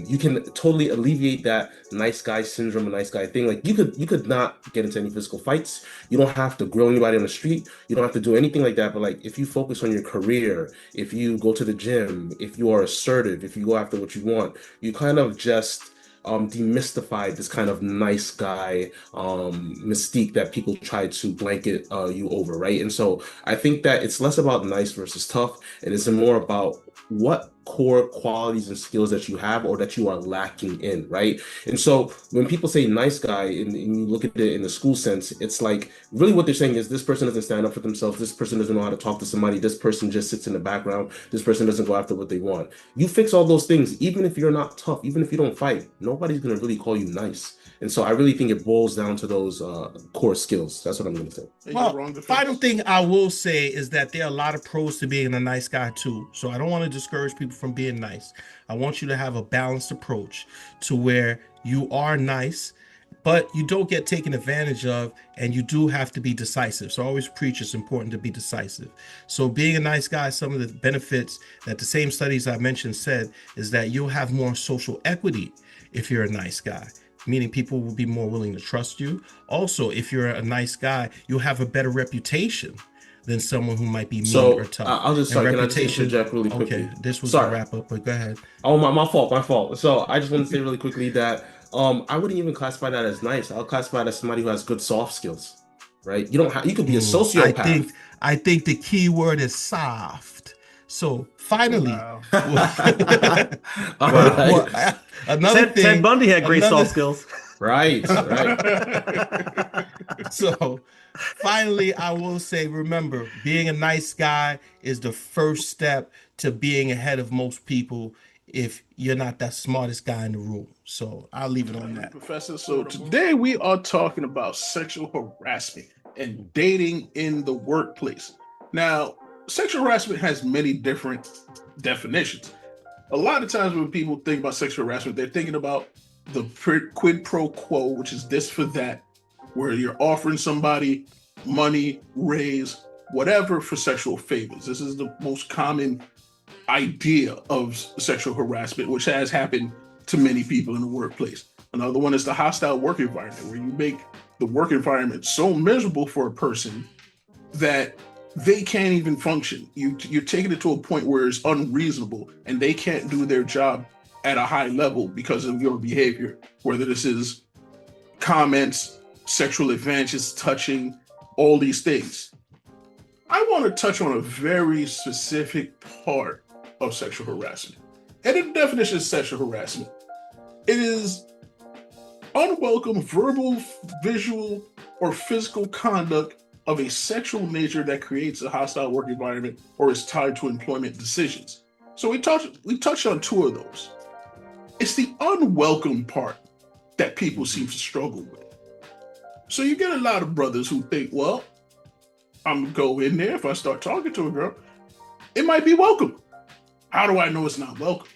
you can totally alleviate that nice guy syndrome, a nice guy thing. Like you could not get into any physical fights. You don't have to grill anybody on the street. You don't have to do anything like that. But like if you focus on your career, if you go to the gym, if you are assertive, if you go after what you want, you kind of just demystified this kind of nice guy mystique that people try to blanket you over, right? And so I think that it's less about nice versus tough, and it's more about what core qualities and skills that you have or that you are lacking in, right? And so when people say nice guy and you look at it in the school sense, it's like really what they're saying is this person doesn't stand up for themselves, this person doesn't know how to talk to somebody, this person just sits in the background, this person doesn't go after what they want. You fix all those things, even if you're not tough, even if you don't fight, nobody's going to really call you nice. And so I really think it boils down to those core skills. That's what I'm going to say. Well, final thing I will say is that there are a lot of pros to being a nice guy too. So I don't want to discourage people from being nice. I want you to have a balanced approach to where you are nice, but you don't get taken advantage of, and you do have to be decisive. So I always preach it's important to be decisive. So being a nice guy, some of the benefits that the same studies I mentioned said is that you'll have more social equity if you're a nice guy, meaning people will be more willing to trust you. Also, if you're a nice guy, you'll have a better reputation than someone who might be mean or tough. I'll just start. Can I just interject really quickly? Okay, this was a wrap up, but go ahead. Oh, my fault. So I just want to say really quickly that I wouldn't even classify that as nice. I'll classify it as somebody who has good soft skills, right? You could be a sociopath. I think the key word is soft. So finally, another thing. Ted Bundy had great soft skills. Right. So finally, I will say, remember, being a nice guy is the first step to being ahead of most people if you're not that smartest guy in the room. So I'll leave it on that. Professor, so today we are talking about sexual harassment and dating in the workplace. Now, sexual harassment has many different definitions. A lot of times when people think about sexual harassment, they're thinking about the quid pro quo, which is this for that, where you're offering somebody money, raise, whatever for sexual favors. This is the most common idea of sexual harassment, which has happened to many people in the workplace. Another one is the hostile work environment, where you make the work environment so miserable for a person that they can't even function. You're taking it to a point where it's unreasonable and they can't do their job at a high level because of your behavior, whether this is comments, sexual advances, touching, all these things. I want to touch on a very specific part of sexual harassment. And the definition of sexual harassment, it is unwelcome verbal, visual, or physical conduct of a sexual nature that creates a hostile work environment or is tied to employment decisions. So we touched on two of those. It's the unwelcome part that people seem to struggle with. So you get a lot of brothers who think, well, I'm gonna go in there. If I start talking to a girl, it might be welcome. How do I know it's not welcome?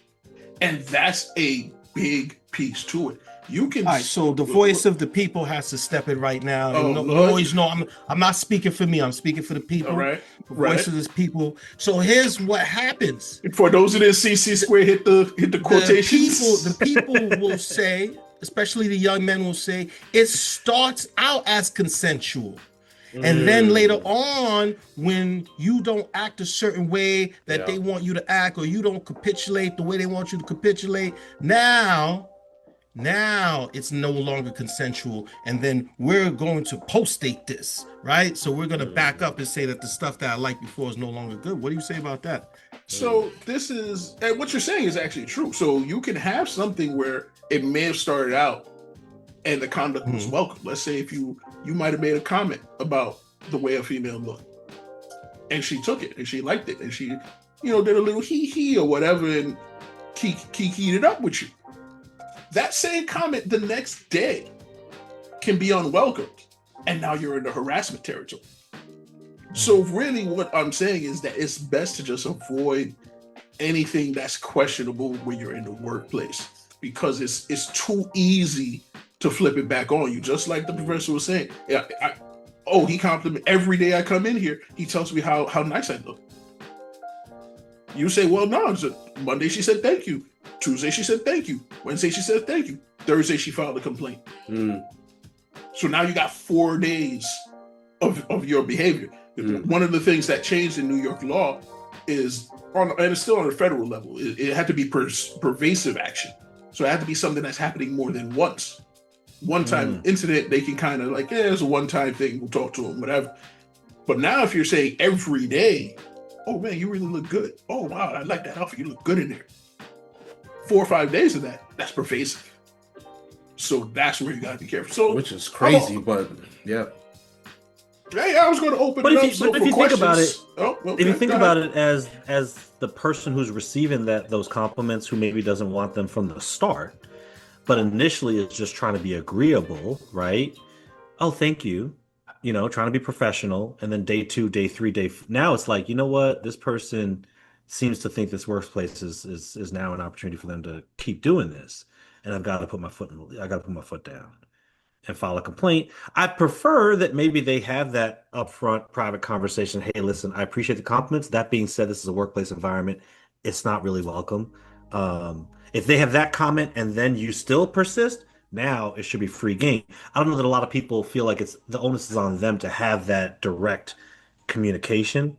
And that's a big piece to it. You can. All right, so the voice of the people has to step in right now. Always know I'm not speaking for me. I'm speaking for the people. All right. The voice of this people. So here's what happens. For those who didn't see C-Square hit the quotations. The people will say, especially the young men will say, it starts out as consensual. And then later on, when you don't act a certain way that they want you to act, or you don't capitulate the way they want you to capitulate, now it's no longer consensual. And then we're going to post-date this, right? So we're going to back up and say that the stuff that I liked before is no longer good. What do you say about that? So this is, and what you're saying is actually true. So you can have something where it may have started out and the conduct was welcome. Let's say if you might have made a comment about the way a female looked, and she took it and she liked it, and she, did a little hee or whatever and kikied it up with you. That same comment the next day can be unwelcomed, and now you're in the harassment territory. So really what I'm saying is that it's best to just avoid anything that's questionable when you're in the workplace, because it's too easy to flip it back on you. Just like the professor was saying, he compliment every day I come in here. He tells me how nice I look. You say, well, no, Monday she said thank you. Tuesday she said thank you. Wednesday she said thank you. Thursday she filed a complaint. So now you got 4 days of your behavior. One of the things that changed in New York law is, and it's still on a federal level, it had to be pervasive action. So it had to be something that's happening more than once. One-time incident, they can kind of like, it's a one-time thing. We'll talk to them, whatever. But now if you're saying every day, oh man, you really look good. Oh wow, I like that outfit. You look good in there. 4 or 5 days of that, that's pervasive. So that's where you gotta be careful. So which is crazy, but yeah. Hey, I was going to open But it up. if you think about it, okay, if you think about it as the person who's receiving those compliments, who maybe doesn't want them from the start, but initially is just trying to be agreeable, right? Oh, thank you. Trying to be professional, and then day 2, day 3, now it's like, you know what? This person seems to think this workplace is now an opportunity for them to keep doing this, and I got to put my foot down and file a complaint. I prefer that maybe they have that upfront private conversation. Hey, listen, I appreciate the compliments. That being said, this is a workplace environment. It's not really welcome. If they have that comment and then you still persist, now it should be free game. I don't know that a lot of people feel like the onus is on them to have that direct communication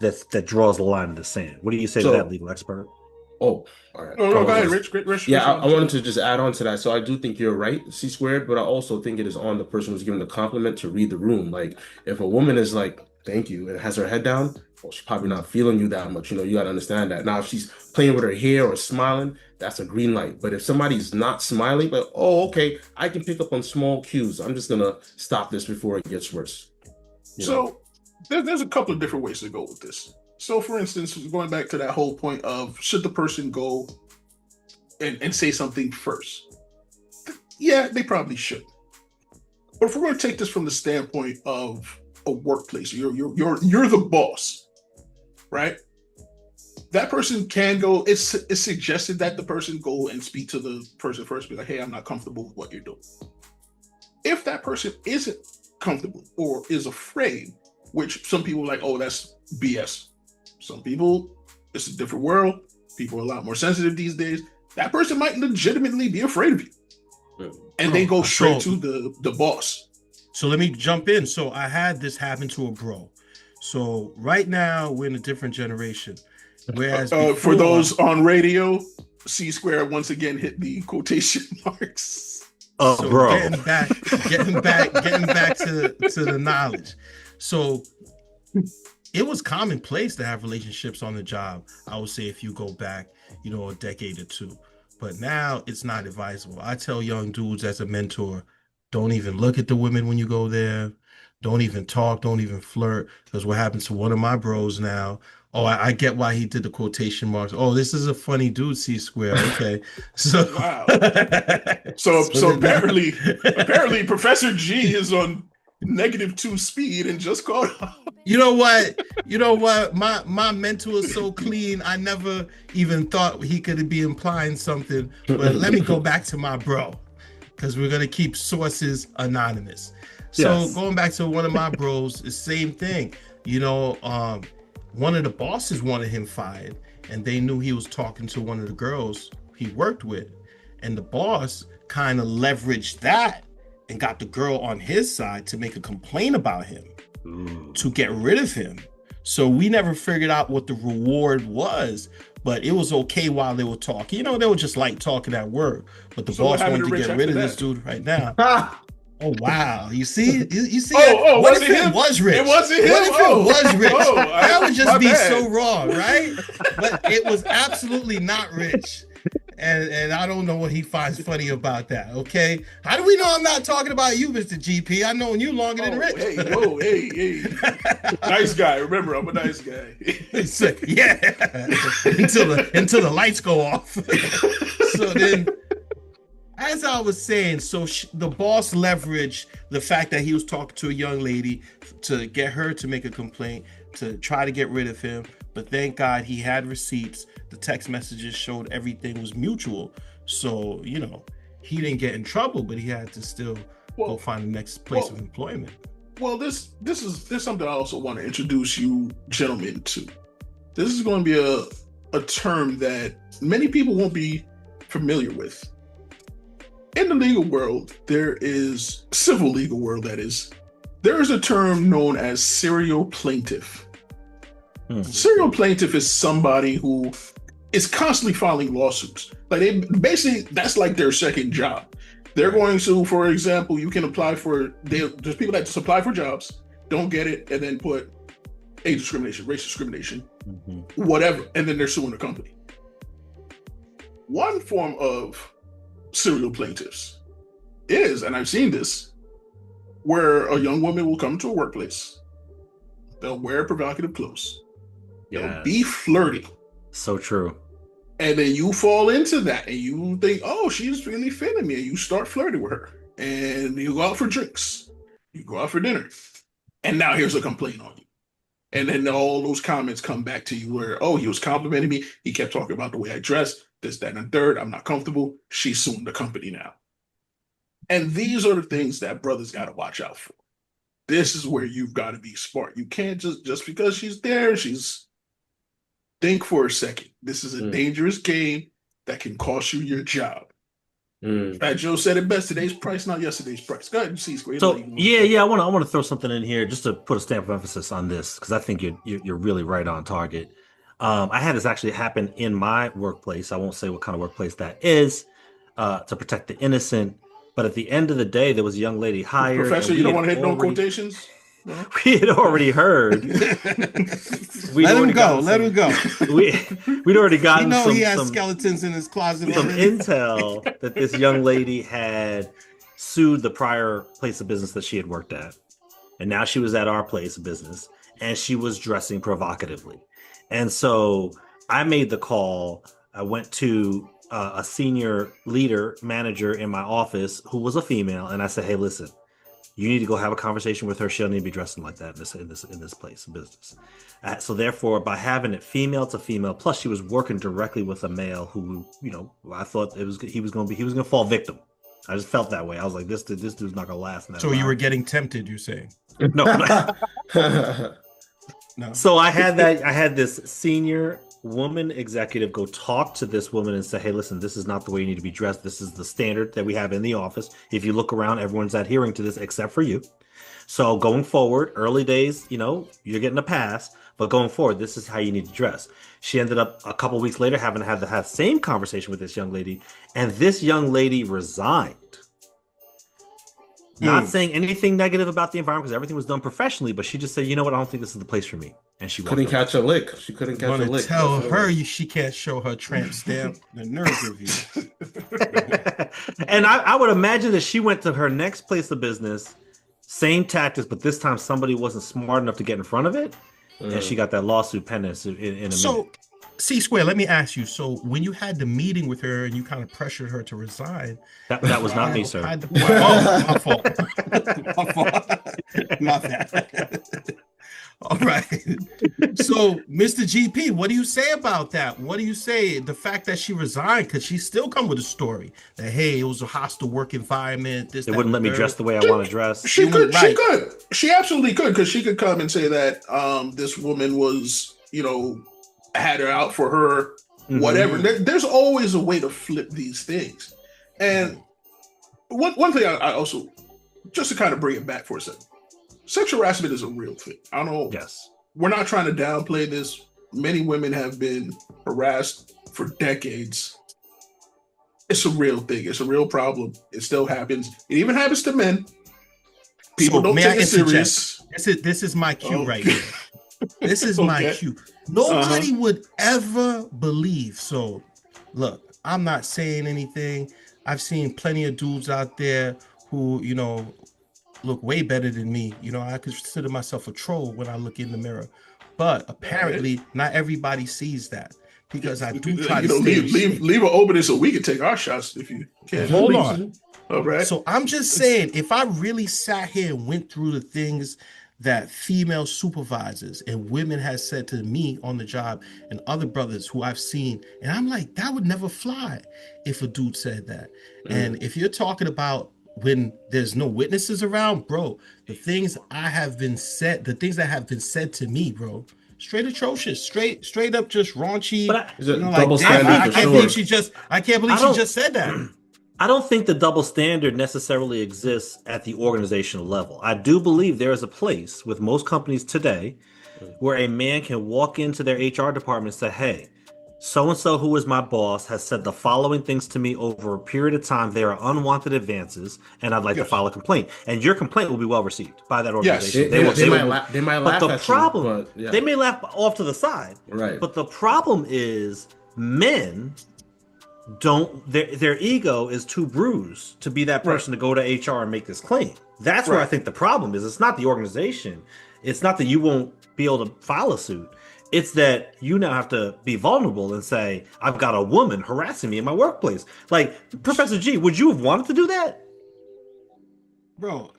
that draws the line in the sand. What do you say to that, legal expert? Oh, all right. No, go ahead, Rich. Yeah, I wanted to just add on to that. So I do think you're right, C squared, but I also think it is on the person who's giving the compliment to read the room. Like, if a woman is like, thank you, and has her head down, well, she's probably not feeling you that much. You got to understand that. Now, if she's playing with her hair or smiling, that's a green light. But if somebody's not smiling, like, oh, okay, I can pick up on small cues. I'm just going to stop this before it gets worse. So there's a couple of different ways to go with this. So, for instance, going back to that whole point of should the person go and say something first? Yeah, they probably should. But if we're going to take this from the standpoint of a workplace, you're the boss, right? That person can go. It's suggested that the person go and speak to the person first, be like, "Hey, I'm not comfortable with what you're doing." If that person isn't comfortable or is afraid, which some people are like, "Oh, that's BS." Some people, it's a different world. People are a lot more sensitive these days. That person might legitimately be afraid of you. And they go straight to the boss. So let me jump in. So I had this happen to a bro. So right now we're in a different generation. Whereas for those on radio, C squared once again hit the quotation marks. Oh, so bro. Getting back to the knowledge. So it was commonplace to have relationships on the job. I would say if you go back, a decade or two. But now it's not advisable. I tell young dudes as a mentor, don't even look at the women when you go there. Don't even talk. Don't even flirt. Because what happens to one of my bros now? Oh, I get why he did the quotation marks. Oh, this is a funny dude, C square. Okay. So wow. So apparently Professor G is on -2 speed and just caught up. You know what? My mentor is so clean. I never even thought he could be implying something. But let me go back to my bro, because we're gonna keep sources anonymous. So going back to one of my bros, the same thing. One of the bosses wanted him fired, and they knew he was talking to one of the girls he worked with, and the boss kind of leveraged that and got the girl on his side to make a complaint about him. To get rid of him. So we never figured out what the reward was, but it was okay while they were talking. They were just like talking at work, but the boss wanted to get rid of this dude right now. Oh wow! You see? What if it was Rich? It wasn't him. What if it was Rich? That would just be bad. so wrong, right? But it was absolutely not Rich. And I don't know what he finds funny about that, okay? How do we know I'm not talking about you, Mr. GP? I've known you longer than Rich. Hey. Nice guy. Remember, I'm a nice guy. Yeah. until the lights go off. So then, as I was saying, the boss leveraged the fact that he was talking to a young lady to get her to make a complaint, to try to get rid of him. But thank God he had receipts. The text messages showed everything was mutual. So, he didn't get in trouble, but he had to still go find the next place of employment. Well, this is something I also want to introduce you gentlemen to. This is going to be a term that many people won't be familiar with. In the legal world, civil legal world, that is, there is a term known as serial plaintiff. Serial plaintiff is somebody who is constantly filing lawsuits. Like they basically, that's like their second job. They're going to, for example, you can apply for, there's people that just apply for jobs, don't get it, and then put age discrimination, race discrimination, whatever, and then they're suing the company. One form of serial plaintiffs is, and I've seen this, where a young woman will come to a workplace, they'll wear provocative clothes, they'll be flirty. So true. And then you fall into that and you think, oh, she's really feeling me. And you start flirting with her. And you go out for drinks. You go out for dinner. And now here's a complaint on you. And then all those comments come back to you where, oh, he was complimenting me. He kept talking about the way I dress, this, that, and the third. I'm not comfortable. She's suing the company now. And these are the things that brothers got to watch out for. This is where you've got to be smart. You can't just because she's there, think for a second. This is a dangerous game that can cost you your job. Fat Joe said it best: today's price, not yesterday's price. Go ahead, C-Square. So I want to throw something in here just to put a stamp of emphasis on this because I think you're really right on target. I had this actually happen in my workplace. I won't say what kind of workplace that is to protect the innocent. But at the end of the day, there was a young lady hired. Professor, you don't want to hit no quotations? No? We had already heard. Let him go. We'd already gotten he has skeletons in his closet. Some intel that this young lady had sued the prior place of business that she had worked at. And now she was at our place of business and she was dressing provocatively. And so I made the call. I went to a senior manager in my office who was a female. And I said, hey, listen, you need to go have a conversation with her. She'll need to be dressing like that in this place of business. So therefore, by having it female to female, plus she was working directly with a male who, I thought he was going to fall victim. I just felt that way. I was like, this dude's not going to last. So you were getting tempted, you're saying? No. No. So I had this senior woman executive go talk to this woman and say, hey, listen, this is not the way you need to be dressed. This is the standard that we have in the office. If you look around, everyone's adhering to this except for you. So going forward, early days, you're getting a pass, but going forward, this is how you need to dress. She ended up a couple weeks later having to have the same conversation with this young lady, and this young lady resigned. Not saying anything negative about the environment because everything was done professionally, but she just said, you know what, I don't think this is the place for me. And she couldn't catch a lick. She couldn't catch a lick. Tell her she can't show her tramp stamp. The nerve of you. And I would imagine that she went to her next place of business, same tactics, but this time somebody wasn't smart enough to get in front of it, and she got that lawsuit pending in a minute. C-Square, let me ask you. So when you had the meeting with her and you kind of pressured her to resign, that was not me, sir. My fault. My fault. My bad. All right. So, Mr. GP, what do you say about that? What do you say? The fact that she resigned, because she still come with a story that, hey, it was a hostile work environment. They wouldn't let me dress the way I want to dress. She could. She absolutely could, because she could come and say that this woman was, had her out for her, whatever. There's always a way to flip these things. And one thing I also, just to kind of bring it back for a second, sexual harassment is a real thing. I don't know. Yes. We're not trying to downplay this. Many women have been harassed for decades. It's a real thing. It's a real problem. It still happens. It even happens to men. People don't take it serious. This is my cue right here. This is my cue. Nobody would ever believe. So, look, I'm not saying anything. I've seen plenty of dudes out there who, look way better than me. I consider myself a troll when I look in the mirror. But apparently, not everybody sees that, because I do try to leave it open so we can take our shots if you can. Hold on. All right. So I'm just saying, if I really sat here and went through the things that female supervisors and women has said to me on the job and other brothers who I've seen, and I'm like, that would never fly if a dude said that. And if you're talking about when there's no witnesses around, bro, the things that have been said to me, bro, straight atrocious, straight up just raunchy. But double standard. I can't believe she just said that. I don't think the double standard necessarily exists at the organizational level. I do believe there is a place with most companies today where a man can walk into their HR department and say, hey, so and so, who is my boss, has said the following things to me over a period of time. They are unwanted advances, and I'd like to Yes. file a complaint. And your complaint will be well received by that Yes. organization. They might But laugh the at problem, you, but yeah. they may laugh off to the side. Right. But the problem is men don't, their ego is too bruised to be that person to go to HR and make this claim. That's where I think the problem is. It's not the organization. It's not that you won't be able to file a suit. It's that you now have to be vulnerable and say, I've got a woman harassing me in my workplace. Like, Professor G, would you have wanted to do that? Bro,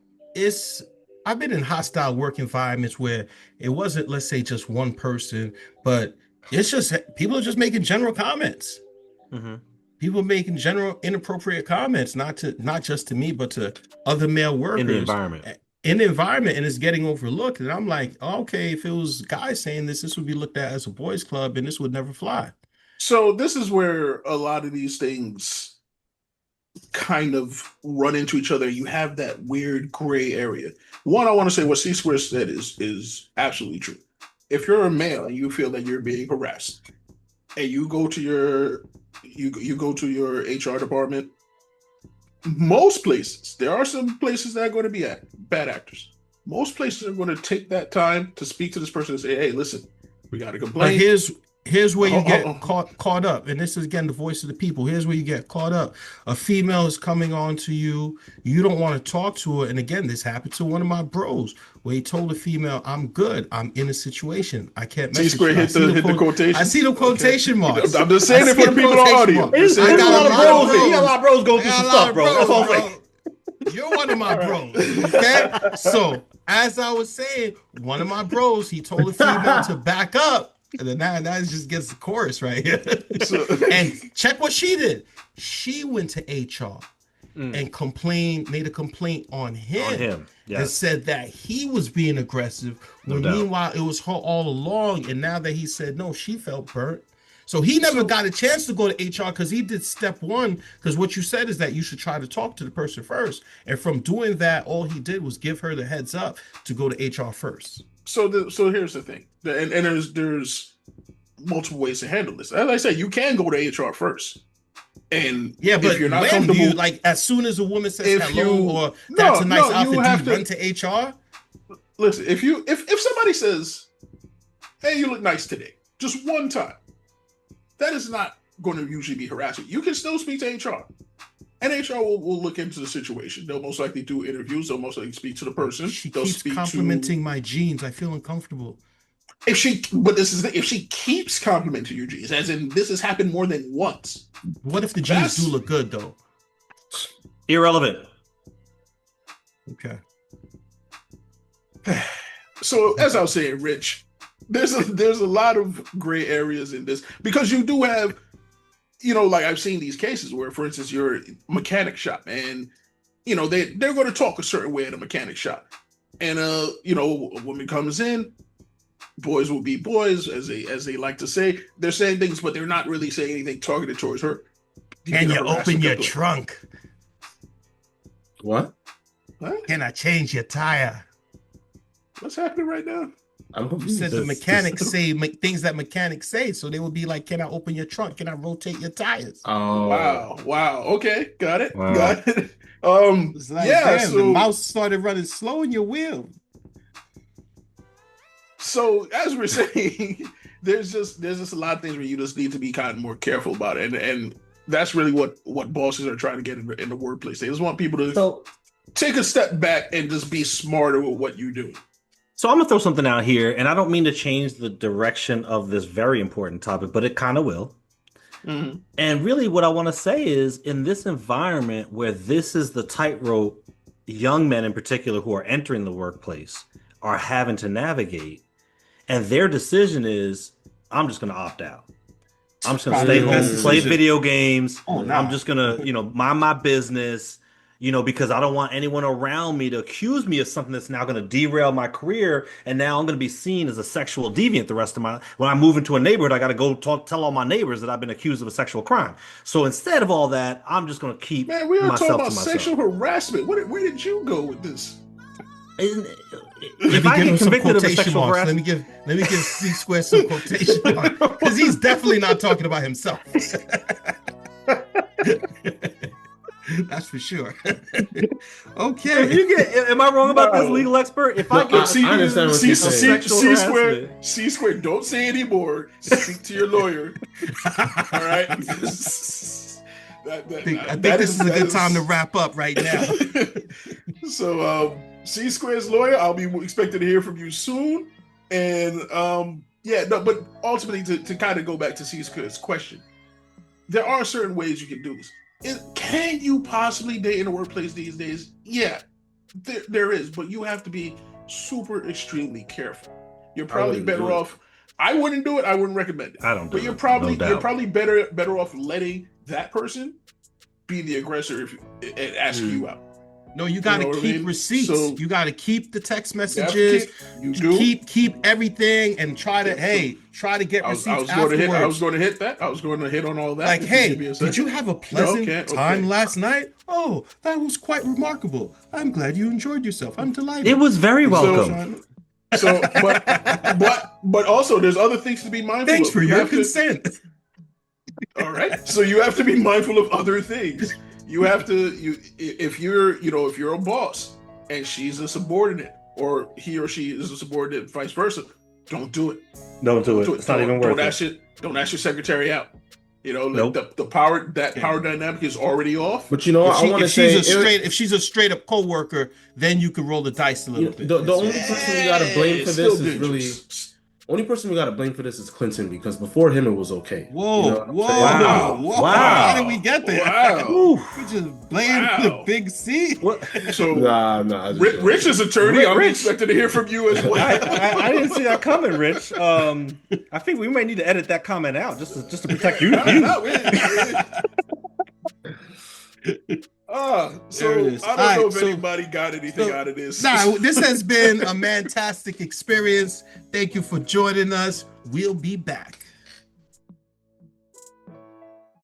I've been in hostile work environments where it wasn't, let's say, just one person, but it's just people are just making general comments. Mm-hmm. People making general inappropriate comments, not just to me, but to other male workers In the environment. And it's getting overlooked. And I'm like, okay, if it was guys saying this would be looked at as a boys club and this would never fly. So this is where a lot of these things kind of run into each other. You have that weird gray area. One, I want to say what C Square said is absolutely true. If you're a male and you feel that you're being harassed, and you go to your HR department, most places, there are some places that are going to be bad actors. Most places are going to take that time to speak to this person and say, hey, listen, we got a complaint. Here's where you get caught up. And this is, again, the voice of the people. Here's where you get caught up. A female is coming on to you. You don't want to talk to her. And again, this happened to one of my bros where he told a female, I'm good. I'm in a situation. I can't message C-Square hit the quotation. I see the quotation marks. I'm just saying it for the people on audio. There's a lot of bros. You got a lot of bros going through some stuff, bro. That's all I'm saying. You're one of my bros. Okay? So, as I was saying, one of my bros, he told a female to back up. And then that just gets the chorus right here. And check what she did. She went to HR and made a complaint on him. Yes. And said that he was being aggressive. When meanwhile, it was her all along. And now that he said no, she felt burnt. So he never got a chance to go to HR because he did step one. Because what you said is that you should try to talk to the person first. And from doing that, all he did was give her the heads up to go to HR first. So here's the thing, and there's multiple ways to handle this. As I said, you can go to HR first, and but if you're not comfortable, like as soon as a woman says hello or that's a nice outfit, do you run to HR? Listen, if somebody says, "Hey, you look nice today," just one time, that is not going to usually be harassment. You can still speak to HR. And HR will look into the situation. They'll most likely do interviews. They'll most likely speak to the person. She keeps complimenting my jeans. I feel uncomfortable. If she keeps complimenting your jeans, as in this has happened more than once. What if the jeans do look good though? Irrelevant. Okay. So as I was saying, Rich, there's a lot of gray areas in this because you do have. Like I've seen these cases where, for instance, you're a mechanic shop and, they're going to talk a certain way at a mechanic shop. And, a woman comes in, boys will be boys, as they like to say. They're saying things, but they're not really saying anything targeted towards her. Can you open your trunk? What? Can I change your tire? What's happening right now? You said the mechanics say things that mechanics say, so they would be like, "Can I open your trunk? Can I rotate your tires?" Oh, wow. Okay, got it. Wow. Got it. It's like, damn, so the mouse started running slow in your wheel. So as we're saying, there's just a lot of things where you just need to be kind of more careful about it, and that's really what bosses are trying to get in the workplace. They just want people to take a step back and just be smarter with what you do. So I'm gonna throw something out here, and I don't mean to change the direction of this very important topic, but it kind of will. Mm-hmm. And really what I want to say is, in this environment where this is the tightrope young men in particular who are entering the workplace are having to navigate, and their decision is, I'm just gonna opt out. I'm just gonna stay home, play video games. I'm just gonna, mind my business. Because I don't want anyone around me to accuse me of something that's now going to derail my career. And now I'm going to be seen as a sexual deviant the rest of when I move into a neighborhood, I got to go tell all my neighbors that I've been accused of a sexual crime. So instead of all that, I'm just going to keep we are talking about sexual harassment. Where did you go with this? if I get convicted of a sexual harassment, let me give C Square some quotation marks, because he's definitely not talking about himself. That's for sure. Okay. If you get, am I wrong about this, legal expert? If I get I understand what you're saying. C square, don't say anymore. Speak to your lawyer. All right. I think this is a good time to wrap up right now. So, C Square's lawyer, I'll be expecting to hear from you soon. And but ultimately, to kind of go back to C Square's question, there are certain ways you can do this. Can you possibly date in the workplace these days? Yeah, there is, but you have to be super extremely careful. You're probably better off. I wouldn't do it. I wouldn't recommend it. I don't. But you're probably better off letting that person be the aggressor and ask you out. No, you got to keep receipts. So, you got to keep the text messages. Keep everything, and try to get receipts afterwards. I was going to hit that. I was going to hit on all that. Like, hey, did you have a pleasant time last night? Oh, that was quite remarkable. I'm glad you enjoyed yourself. I'm delighted. It was very welcome. But also, there's other things to be mindful of. Thanks for your consent. All right. So you have to be mindful of other things. You have to, if you're a boss and she's a subordinate, or he or she is a subordinate, vice versa, don't do it. Don't do it. It's not even worth it. Don't ask your secretary out. The power dynamic is already off. But if she's a straight up coworker, then you can roll the dice a little bit. The only person we gotta blame for this is really. Only person we got to blame for this is Clinton, because before him it was okay. Wow. How did we get there? Wow. We just blame the big C. So, Rich's attorney, I'm expected to hear from you as well. I didn't see that coming, Rich. I think we might need to edit that comment out just to protect you. So I don't know if anybody got anything out of this. This has been a Mantastic Experience. Thank you for joining us. We'll be back.